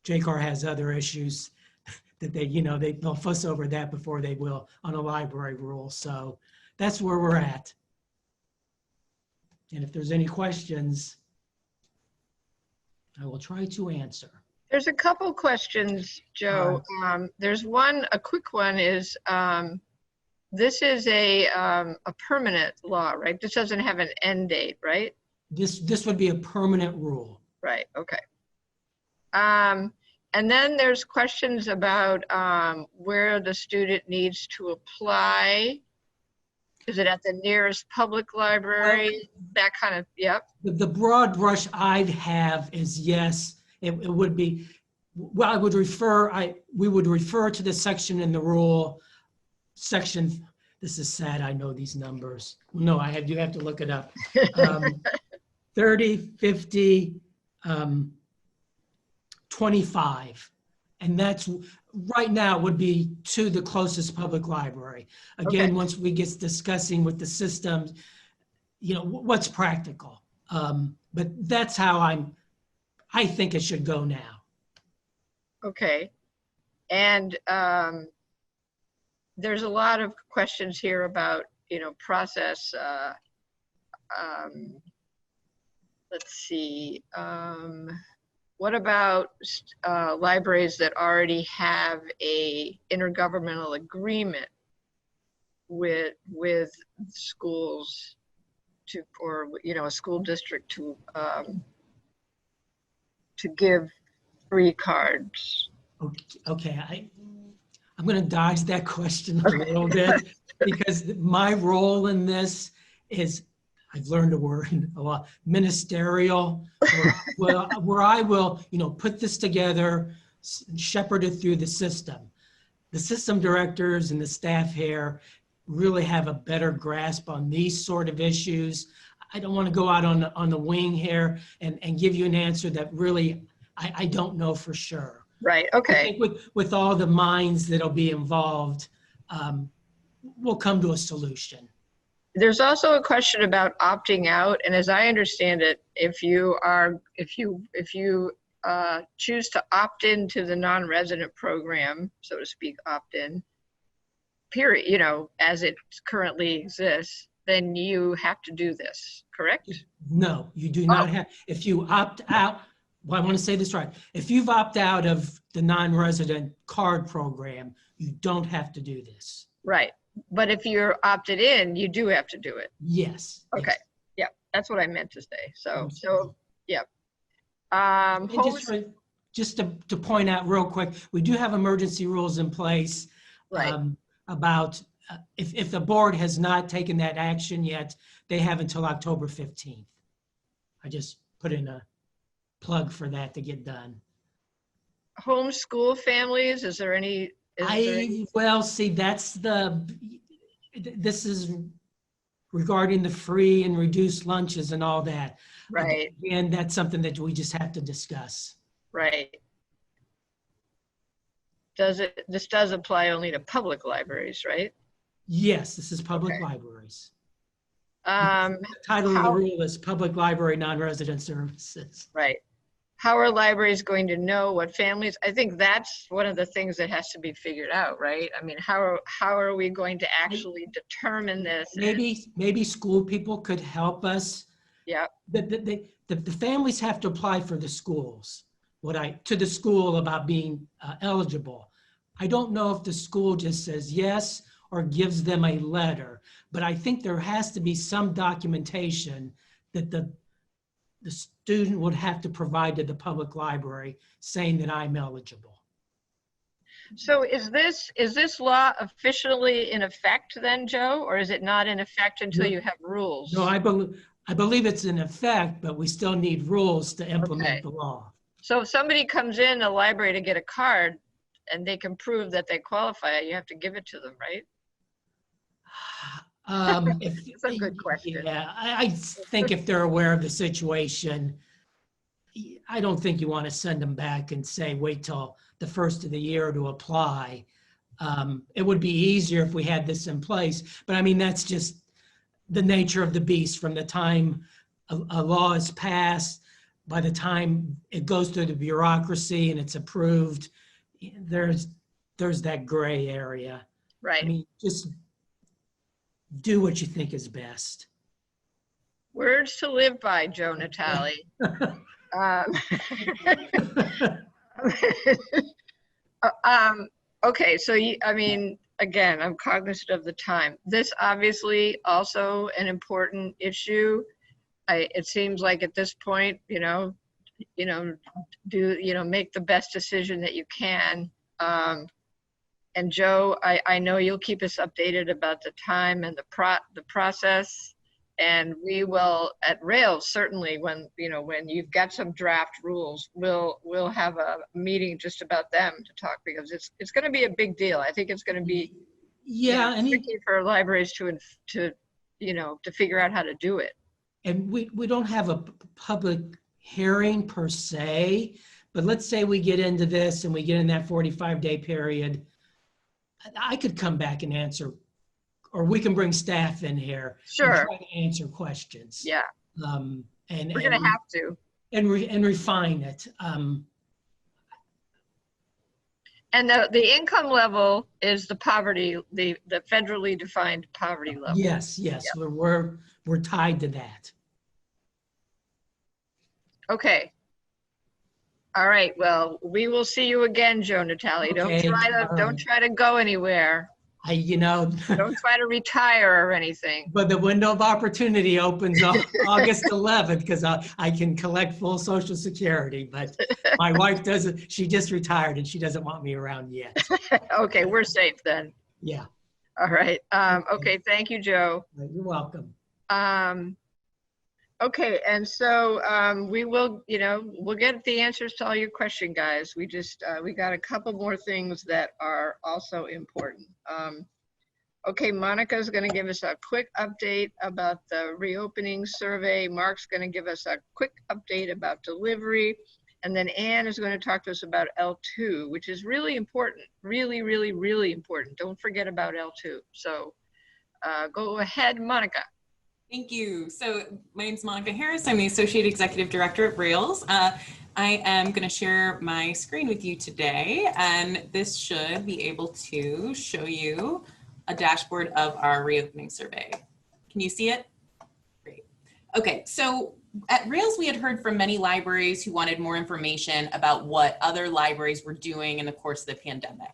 JCAR has other issues that they'll fuss over that before they will on a library rule. So that's where we're at. And if there's any questions, I will try to answer. There's a couple questions, Joe. There's one, a quick one is, this is a permanent law, right? This doesn't have an end date, right? This would be a permanent rule. Right, okay. And then there's questions about where the student needs to apply. Is it at the nearest public library? That kind of, yep. The broad brush I'd have is yes. It would be, well, we would refer to the section in the rule, section, this is sad, I know these numbers. No, you have to look it up. 30, 50, 25. And that's, right now would be to the closest public library. Again, Okay. Once we get discussing with the systems, you know, what's practical. But that's how I think it should go now. Okay. And there's a lot of questions here about, you know, process. Let's see. What about libraries that already have a intergovernmental agreement with schools or, you know, a school district to give free cards? Okay, I'm going to dodge that question a little bit because my role in this I've learned a word a lot, ministerial, where I will, you know, put this together, shepherd it through the system. The system directors and the staff here really have a better grasp on these sort of issues. I don't want to go out on the wing here and give you an answer that really I don't know for sure. Right, I okay. think with all the minds that'll be involved, we'll come to a solution. There's also a question about opting out, and as I understand it, if you choose to opt into the non-resident program, so to speak, opt in, period, you know, as it currently exists, then you have to do this, correct? No, you do not have. If you opt out, well, I want to say this right. If you've opted out of the non-resident card program, you don't have to do this. Right. But if you're opted in, you do have to do it. Yes. Okay. Yes. Yeah, that's what I meant to say. So yeah. And just to point out real quick, we do have emergency rules in place. Right. About if the board has not taken that action yet, they have until October 15th. I just put in a plug for that to get done. homeschool families? Is there any? Well, see, this is regarding the free and reduced lunches and all that. Right, Again, that's something that we just have to discuss. right. This does apply only to public libraries, right? Yes, this is public Okay. libraries. Um, The title of the rule is Public Library Non-Resident Services. right. How are libraries going to know what families? I think that's one of the things that has to be figured out, right? I mean, how are we going to actually determine this? Maybe school people could help us. Yeah, The families have to apply for the schools, to the school about being eligible. I don't know if the school just says yes or gives them a letter, but I think there has to be some documentation that the student would have to provide to the public library saying that I'm eligible. so is this law officially in effect then, Joe, or is it not in effect until you have rules? No, I believe it's in effect, but we still need rules to implement the law. So if somebody comes in the library to get a card and they can prove that they qualify, you have to give it to them, right? It's a good question. Yeah, I think if they're aware of the situation, I don't think you want to send them back and say, wait till the first of the year to apply. It would be easier if we had this in place, but I mean, that's just the nature of the beast. From the time a law is passed, by the time it goes through the bureaucracy and it's approved, there's that gray area. Right. I mean, just do what you think is best. Words to live by, Joe Natale. Okay, so I mean, again, I'm cognizant of the time. This obviously also an important issue. It seems like at this point, make the best decision that you can. And Joe, I know you'll keep us updated about the time and the process. And we will at Rails, certainly when you've got some draft rules, we'll have a meeting just about them to talk, because it's going to be a big deal. I think it's going to be tricky for libraries to figure out how to do it. And we don't have a public hearing per se, but let's say we get into this and we get in that 45-day period. I could come back and answer, or we can bring staff in here. Sure. And try to answer questions. Yeah. And we're going to have to. And refine it. And the income level is the poverty, the federally defined poverty level. Yes. Yep. We're tied to that. Okay. All right. Well, we will see you again, Joe Natale. Okay. Don't try to go anywhere. Don't try to retire or anything. But the window of opportunity opens on August 11th, because I can collect full Social Security. But my wife doesn't. She just retired and she doesn't want me around yet. Okay, we're safe then. Yeah. All right. Okay. Thank you, Joe. You're welcome. Okay, and so we will, we'll get the answers to all your questions, guys. We got a couple more things that are also important. Okay, Monica's going to give us a quick update about the reopening survey. Mark's going to give us a quick update about delivery. And then Anne is going to talk to us about L2, which is really important, really, really, really important. Don't forget about L2. So go ahead, Monica. Thank you. So my name is Monica Harris. I'm the Associate Executive Director at Rails. I am going to share my screen with you today, and this should be able to show you a dashboard of our reopening survey. Can you see it? Great. Okay, so at Rails, we had heard from many libraries who wanted more information about what other libraries were doing in the course of the pandemic.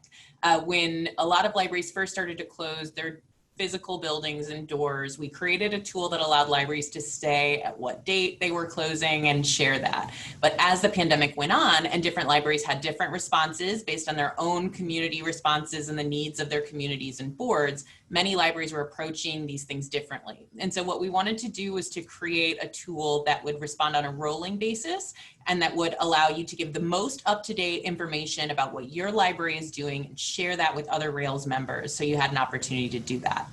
When a lot of libraries first started to close their physical buildings and doors, we created a tool that allowed libraries to say at what date they were closing and share that. But as the pandemic went on and different libraries had different responses based on their own community responses and the needs of their communities and boards, many libraries were approaching these things differently. And so what we wanted to do was to create a tool that would respond on a rolling basis and that would allow you to give the most up-to-date information about what your library is doing and share that with other Rails members, so you had an opportunity to do that.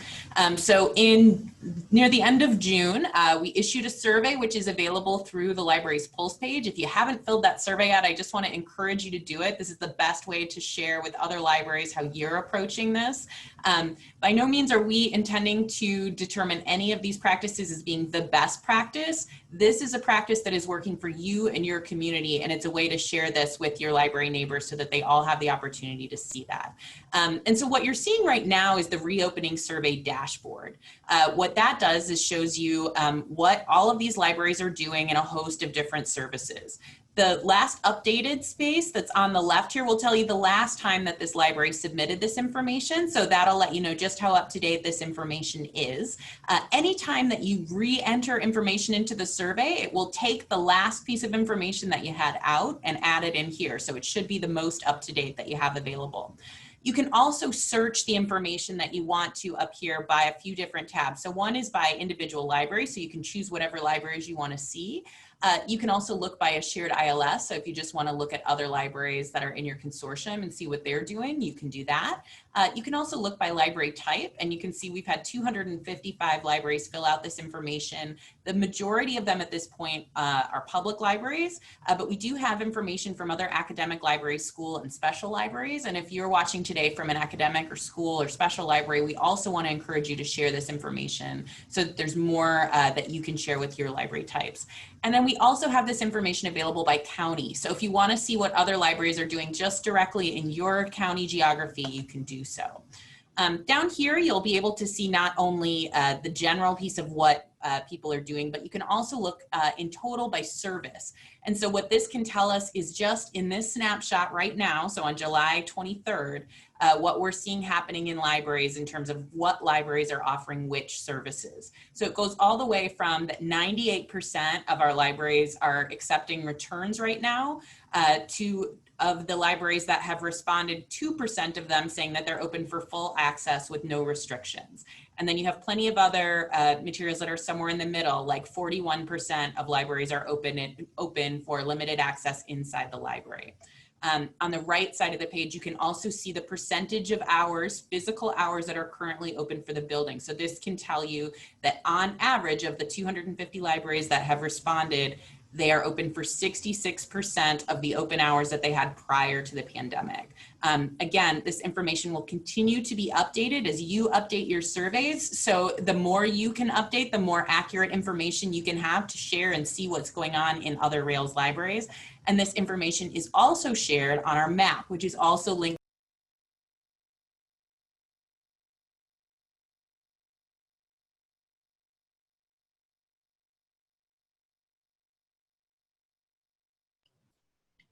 So near the end of June, we issued a survey which is available through the library's Pulse page. If you haven't filled that survey out, I just want to encourage you to do it. This is the best way to share with other libraries how you're approaching this. By no means are we intending to determine any of these practices as being the best practice. This is a practice that is working for you and your community, and it's a way to share this with your library neighbors so that they all have the opportunity to see that. And so what you're seeing right now is the reopening survey dashboard. What that does is shows you what all of these libraries are doing in a host of different services. The last updated space that's on the left here will tell you the last time that this library submitted this information. So that'll let you know just how up to date this information is. Anytime that you re-enter information into the survey, it will take the last piece of information that you had out and add it in here. So it should be the most up to date that you have available. You can also search the information that you want to up here by a few different tabs. So one is by individual library, so you can choose whatever libraries you want to see. You can also look by a shared ILS. So if you just want to look at other libraries that are in your consortium and see what they're doing, you can do that. You can also look by library type, and you can see we've had 255 libraries fill out this information. The majority of them at this point are public libraries, but we do have information from other academic libraries, school, and special libraries. And if you're watching today from an academic or school or special library, we also want to encourage you to share this information so that there's more that you can share with your library types. And then we also have this information available by county. So if you want to see what other libraries are doing just directly in your county geography, you can do so. Down here, you'll be able to see not only the general piece of what people are doing, but you can also look in total by service. And so what this can tell us is just in this snapshot right now, so on July 23rd, what we're seeing happening in libraries in terms of what libraries are offering which services. So it goes all the way from that 98% of our libraries are accepting returns right now to of the libraries that have responded, 2% of them saying that they're open for full access with no restrictions. And then you have plenty of other materials that are somewhere in the middle, like 41% of libraries are open for limited access inside the library. On the right side of the page, you can also see the percentage of hours, physical hours that are currently open for the building. So this can tell you that on average of the 250 libraries that have responded, they are open for 66% of the open hours that they had prior to the pandemic. Again, this information will continue to be updated as you update your surveys. So the more you can update, the more accurate information you can have to share and see what's going on in other Rails libraries. And this information is also shared on our map, which is also linked.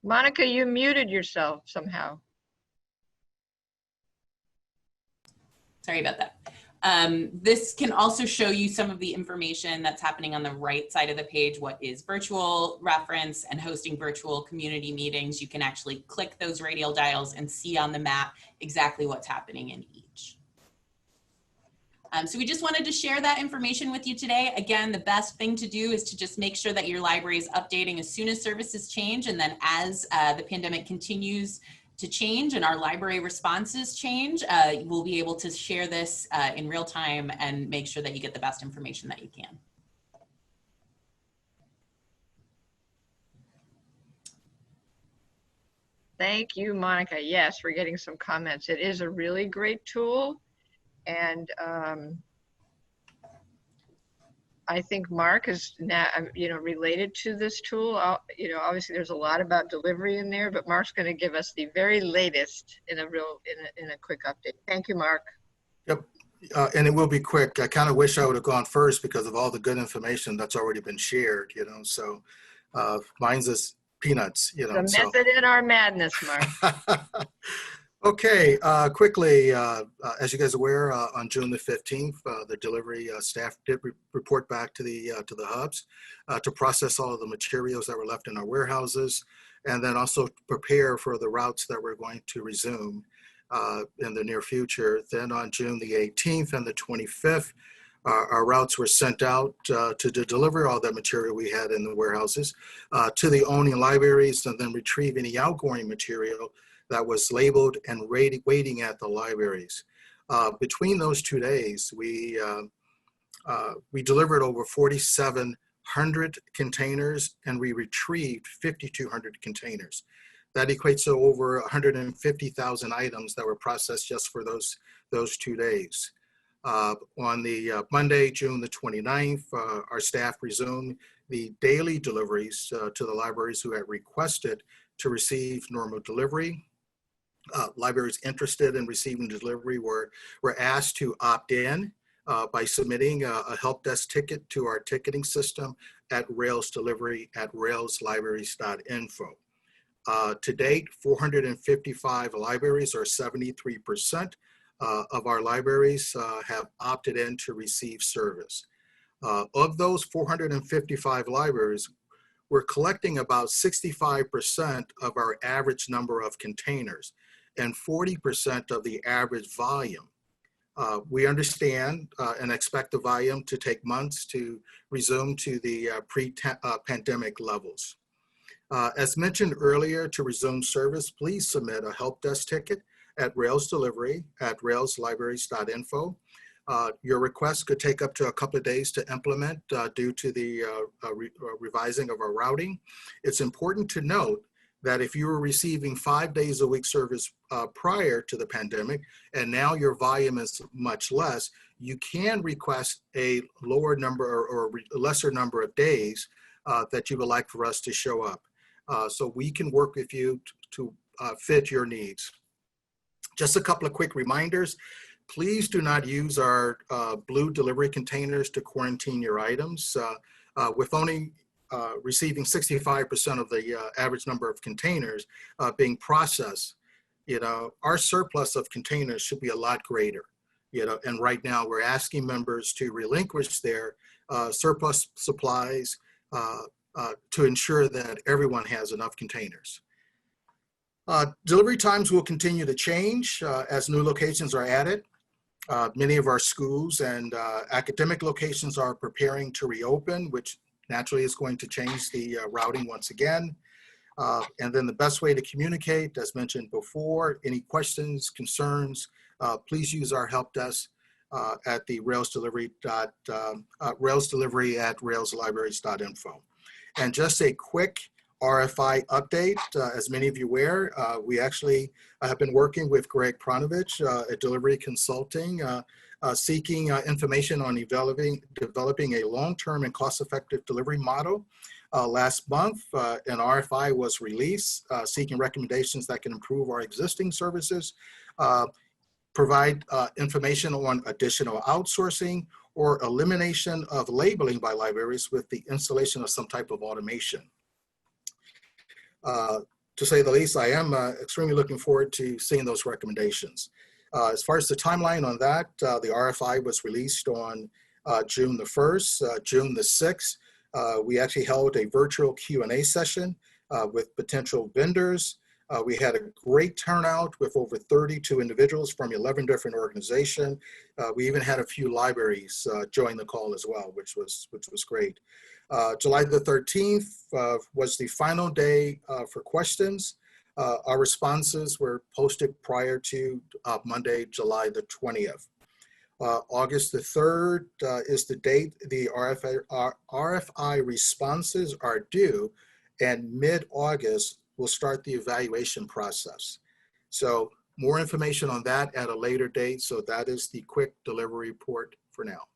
Monica, you muted yourself somehow. Sorry about that. This can also show you some of the information that's happening on the right side of the page, what is virtual reference and hosting virtual community meetings. You can actually click those radial dials and see on the map exactly what's happening in each. So we just wanted to share that information with you today. Again, the best thing to do is to just make sure that your library is updating as soon as services change, and then as the pandemic continues to change and our library responses change, we'll be able to share this in real time and make sure that you get the best information that you can. Thank you, Monica. Yes, we're getting some comments. It is a really great tool. And I think Mark is now, related to this tool. Obviously there's a lot about delivery in there, but Mark's going to give us the very latest in a quick update. Thank you, Mark. Yep, and it will be quick. I kind of wish I would have gone first because of all the good information that's already been shared. So mine's is peanuts. The method in our madness, Mark. Okay, quickly, as you guys are aware, on June the 15th, the delivery staff did report back to the hubs to process all of the materials that were left in our warehouses, and then also prepare for the routes that we're going to resume. in the near future. Then on June the 18th and the 25th, our routes were sent out to deliver all that material we had in the warehouses to the owning libraries and then retrieve any outgoing material that was labeled and waiting at the libraries. Between those 2 days, we delivered over 4,700 containers and we retrieved 5,200 containers. That equates to over 150,000 items that were processed just for those 2 days. On the Monday, June the 29th, our staff resumed the daily deliveries to the libraries who had requested to receive normal delivery. Libraries interested in receiving delivery were asked to opt in by submitting a help desk ticket to our ticketing system at railsdelivery@railslibraries.info. To date, 455 libraries, or 73% of our libraries, have opted in to receive service. Of those 455 libraries, we're collecting about 65% of our average number of containers and 40% of the average volume. We understand and expect the volume to take months to resume to the pre-pandemic levels. As mentioned earlier, to resume service, please submit a help desk ticket at railsdelivery@railslibraries.info. Your request could take up to a couple of days to implement due to the revising of our routing. It's important to note that if you were receiving 5 days a week service prior to the pandemic, and now your volume is much less, you can request a lower number or lesser number of days that you would like for us to show up. So we can work with you to fit your needs. Just a couple of quick reminders. Please do not use our blue delivery containers to quarantine your items. With only receiving 65% of the average number of containers being processed, our surplus of containers should be a lot greater. And right now we're asking members to relinquish their surplus supplies to ensure that everyone has enough containers. Delivery times will continue to change as new locations are added. Many of our schools and academic locations are preparing to reopen, which naturally is going to change the routing once again. And then the best way to communicate, as mentioned before, any questions, concerns, please use our help desk at the railsdelivery@railslibraries.info. And just a quick RFI update, as many of you aware, we actually have been working with Greg Pronovich at Delivery Consulting, seeking information on developing a long-term and cost-effective delivery model. Last month, an RFI was released, seeking recommendations that can improve our existing services, provide information on additional outsourcing, or elimination of labeling by libraries with the installation of some type of automation. To say the least, I am extremely looking forward to seeing those recommendations. As far as the timeline on that, the RFI was released on June the 1st. June the 6th, we actually held a virtual Q&A session with potential vendors. We had a great turnout with over 32 individuals from 11 different organizations. We even had a few libraries join the call as well, which was great. July the 13th was the final day for questions. Our responses were posted prior to Monday, July the 20th. August the 3rd is the date the RFI responses are due, and mid-August we'll start the evaluation process. So more information on that at a later date. So that is the quick delivery report for now.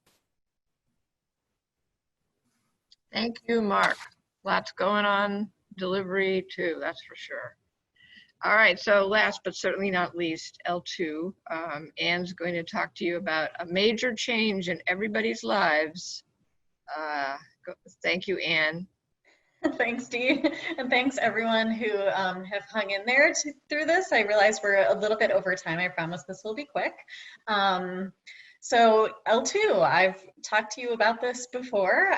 Thank you, Mark. Lots going on delivery too, that's for sure. All right, so last but certainly not least, L2, Anne's going to talk to you about a major change in everybody's lives. Thank you, Anne. Thanks, Dee, and thanks everyone who have hung in there through this. I realize we're a little bit over time. I promise this will be quick. So L2, I've talked to you about this before.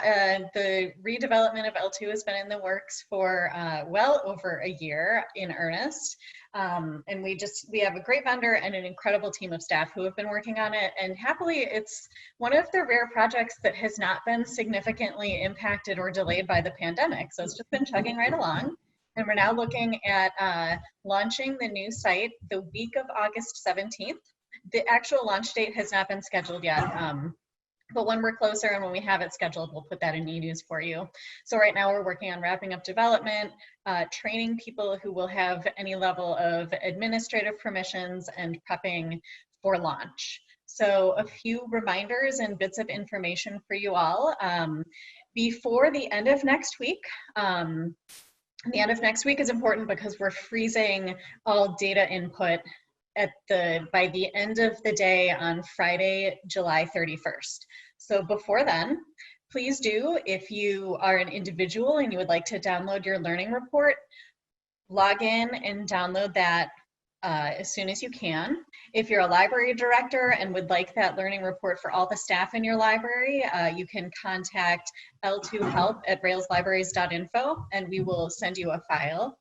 The redevelopment of L2 has been in the works for well over a year in earnest. And we have a great vendor and an incredible team of staff who have been working on it. And happily, it's one of the rare projects that has not been significantly impacted or delayed by the pandemic. So it's just been chugging right along. And we're now looking at launching the new site the week of August 17th. The actual launch date has not been scheduled yet, but when we're closer and when we have it scheduled, we'll put that in e-news for you. So right now we're working on wrapping up development, training people who will have any level of administrative permissions, and prepping for launch. So a few reminders and bits of information for you all. Before the end of next week, the end of next week is important because we're freezing all data input by the end of the day on Friday, July 31st. So before then, please do, if you are an individual and you would like to download your learning report, log in and download that as soon as you can. If you're a library director and would like that learning report for all the staff in your library, you can contact l2help@railslibraries.info and we will send you a file.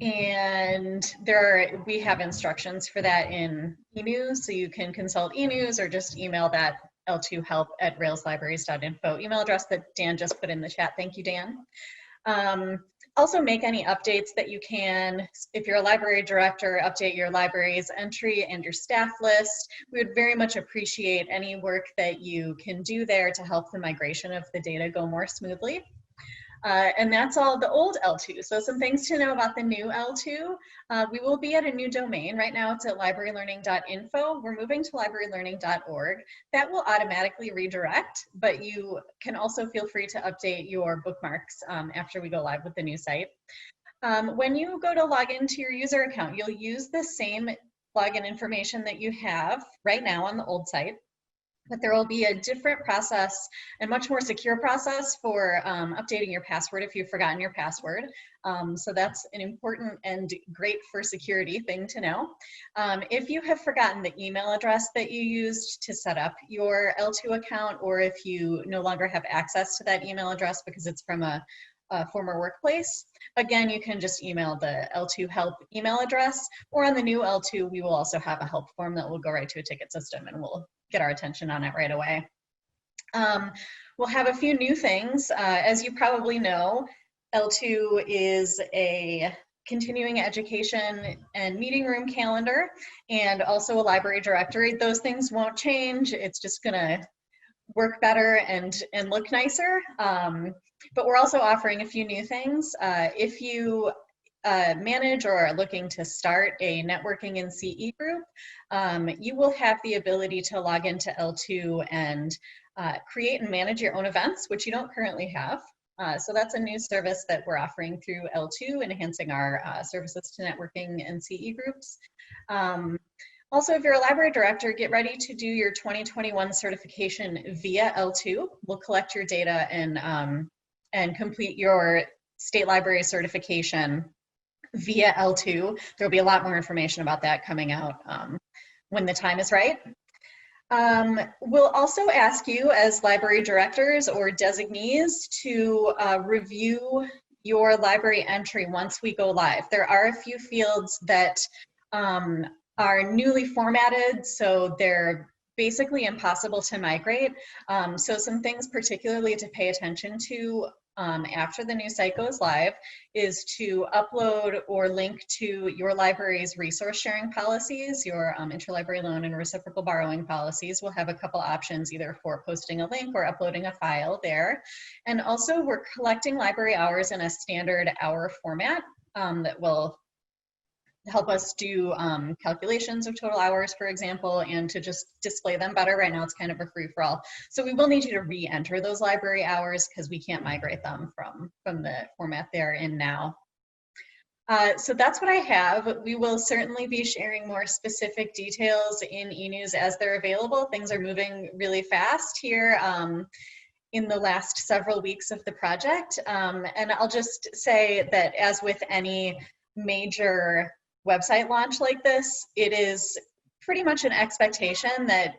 And we have instructions for that in e-news, so you can consult e-news or just email that l2help@railslibraries.info email address that Dan just put in the chat. Thank you, Dan. Also make any updates that you can. If you're a library director, update your library's entry and your staff list. We would very much appreciate any work that you can do there to help the migration of the data go more smoothly. And that's all the old L2. So some things to know about the new L2. We will be at a new domain. Right now it's at librarylearning.info. We're moving to librarylearning.org. That will automatically redirect, but you can also feel free to update your bookmarks after we go live with the new site. When you go to log into your user account, you'll use the same login information that you have right now on the old site. But there will be a different process and much more secure process for updating your password if you've forgotten your password. So that's an important and great for security thing to know. If you have forgotten the email address that you used to set up your L2 account, or if you no longer have access to that email address because it's from a former workplace, again, you can just email the L2 help email address, or on the new L2, we will also have a help form that will go right to a ticket system and we'll get our attention on it right away. We'll have a few new things. As you probably know, L2 is a continuing education and meeting room calendar and also a library directory. Those things won't change. It's just gonna work better and look nicer. But we're also offering a few new things. If you manage or are looking to start a networking and CE group, you will have the ability to log into L2 and create and manage your own events, which you don't currently have. So that's a new service that we're offering through L2, enhancing our services to networking and CE groups. Also, if you're a library director, get ready to do your 2021 certification via L2. We'll collect your data and complete your state library certification via L2. There'll be a lot more information about that coming out when the time is right. We'll also ask you as library directors or designees to review your library entry once we go live. There are a few fields that are newly formatted, so they're basically impossible to migrate. So some things particularly to pay attention to after the new site goes live is to upload or link to your library's resource sharing policies, your interlibrary loan and reciprocal borrowing policies. We'll have a couple options either for posting a link or uploading a file there. And also we're collecting library hours in a standard hour format that will help us do calculations of total hours, for example, and to just display them better. Right now it's kind of a free-for-all. So we will need you to re-enter those library hours because we can't migrate them from the format they're in now. So that's what I have. We will certainly be sharing more specific details in e-news as they're available. Things are moving really fast here in the last several weeks of the project. And I'll just say that as with any major website launch like this, it is pretty much an expectation that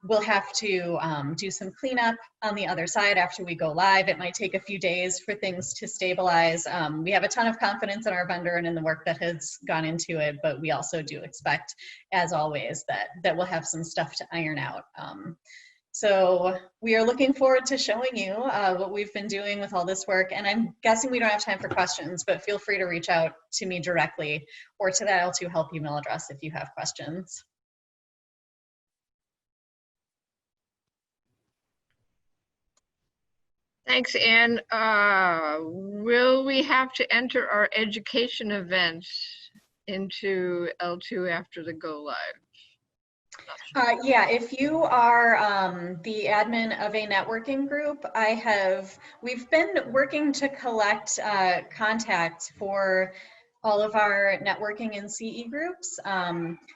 we'll have to do some cleanup on the other side after we go live. It might take a few days for things to stabilize. We have a ton of confidence in our vendor and in the work that has gone into it, but we also do expect, as always, that we'll have some stuff to iron out. So we are looking forward to showing you what we've been doing with all this work. And I'm guessing we don't have time for questions, but feel free to reach out to me directly or to the L2 Help email address if you have questions. Thanks, Anne. Will we have to enter our education events into L2 after the go live? Yeah, if you are the admin of a networking group, we've been working to collect contacts for all of our networking and CE groups.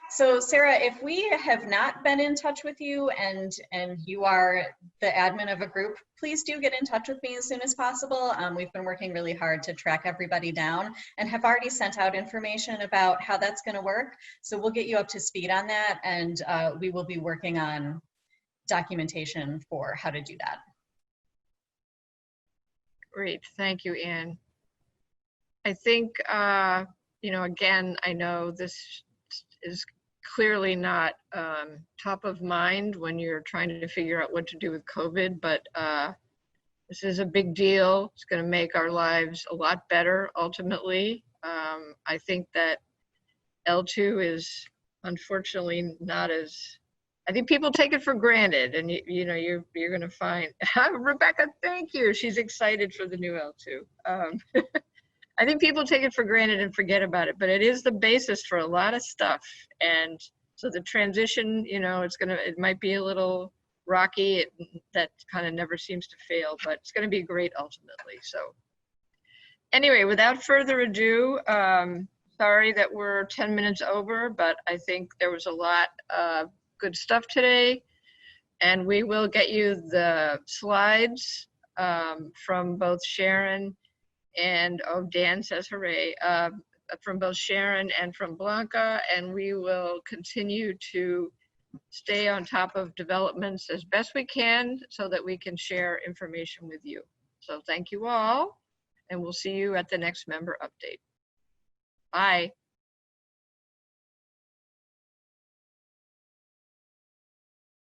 So Sarah, if we have not been in touch with you and you are the admin of a group, please do get in touch with me as soon as possible. We've been working really hard to track everybody down and have already sent out information about how that's going to work. So we'll get you up to speed on that, and we will be working on documentation for how to do that. Great, thank you, Anne. I think, again, I know this is clearly not top of mind when you're trying to figure out what to do with COVID, but this is a big deal. It's going to make our lives a lot better ultimately. I think that L2 is unfortunately not as, I think people take it for granted, and you're going to find, Rebecca, thank you. She's excited for the new L2. I think people take it for granted and forget about it, but it is the basis for a lot of stuff. And so the transition, it might be a little rocky. That kind of never seems to fail, but it's going to be great ultimately. So anyway, without further ado, sorry that we're 10 minutes over, but I think there was a lot of good stuff today. And we will get you the slides from both Sharon and, oh, Dan says hooray, from both Sharon and from Blanca, and we will continue to stay on top of developments as best we can so that we can share information with you. So thank you all, and we'll see you at the next member update. Bye.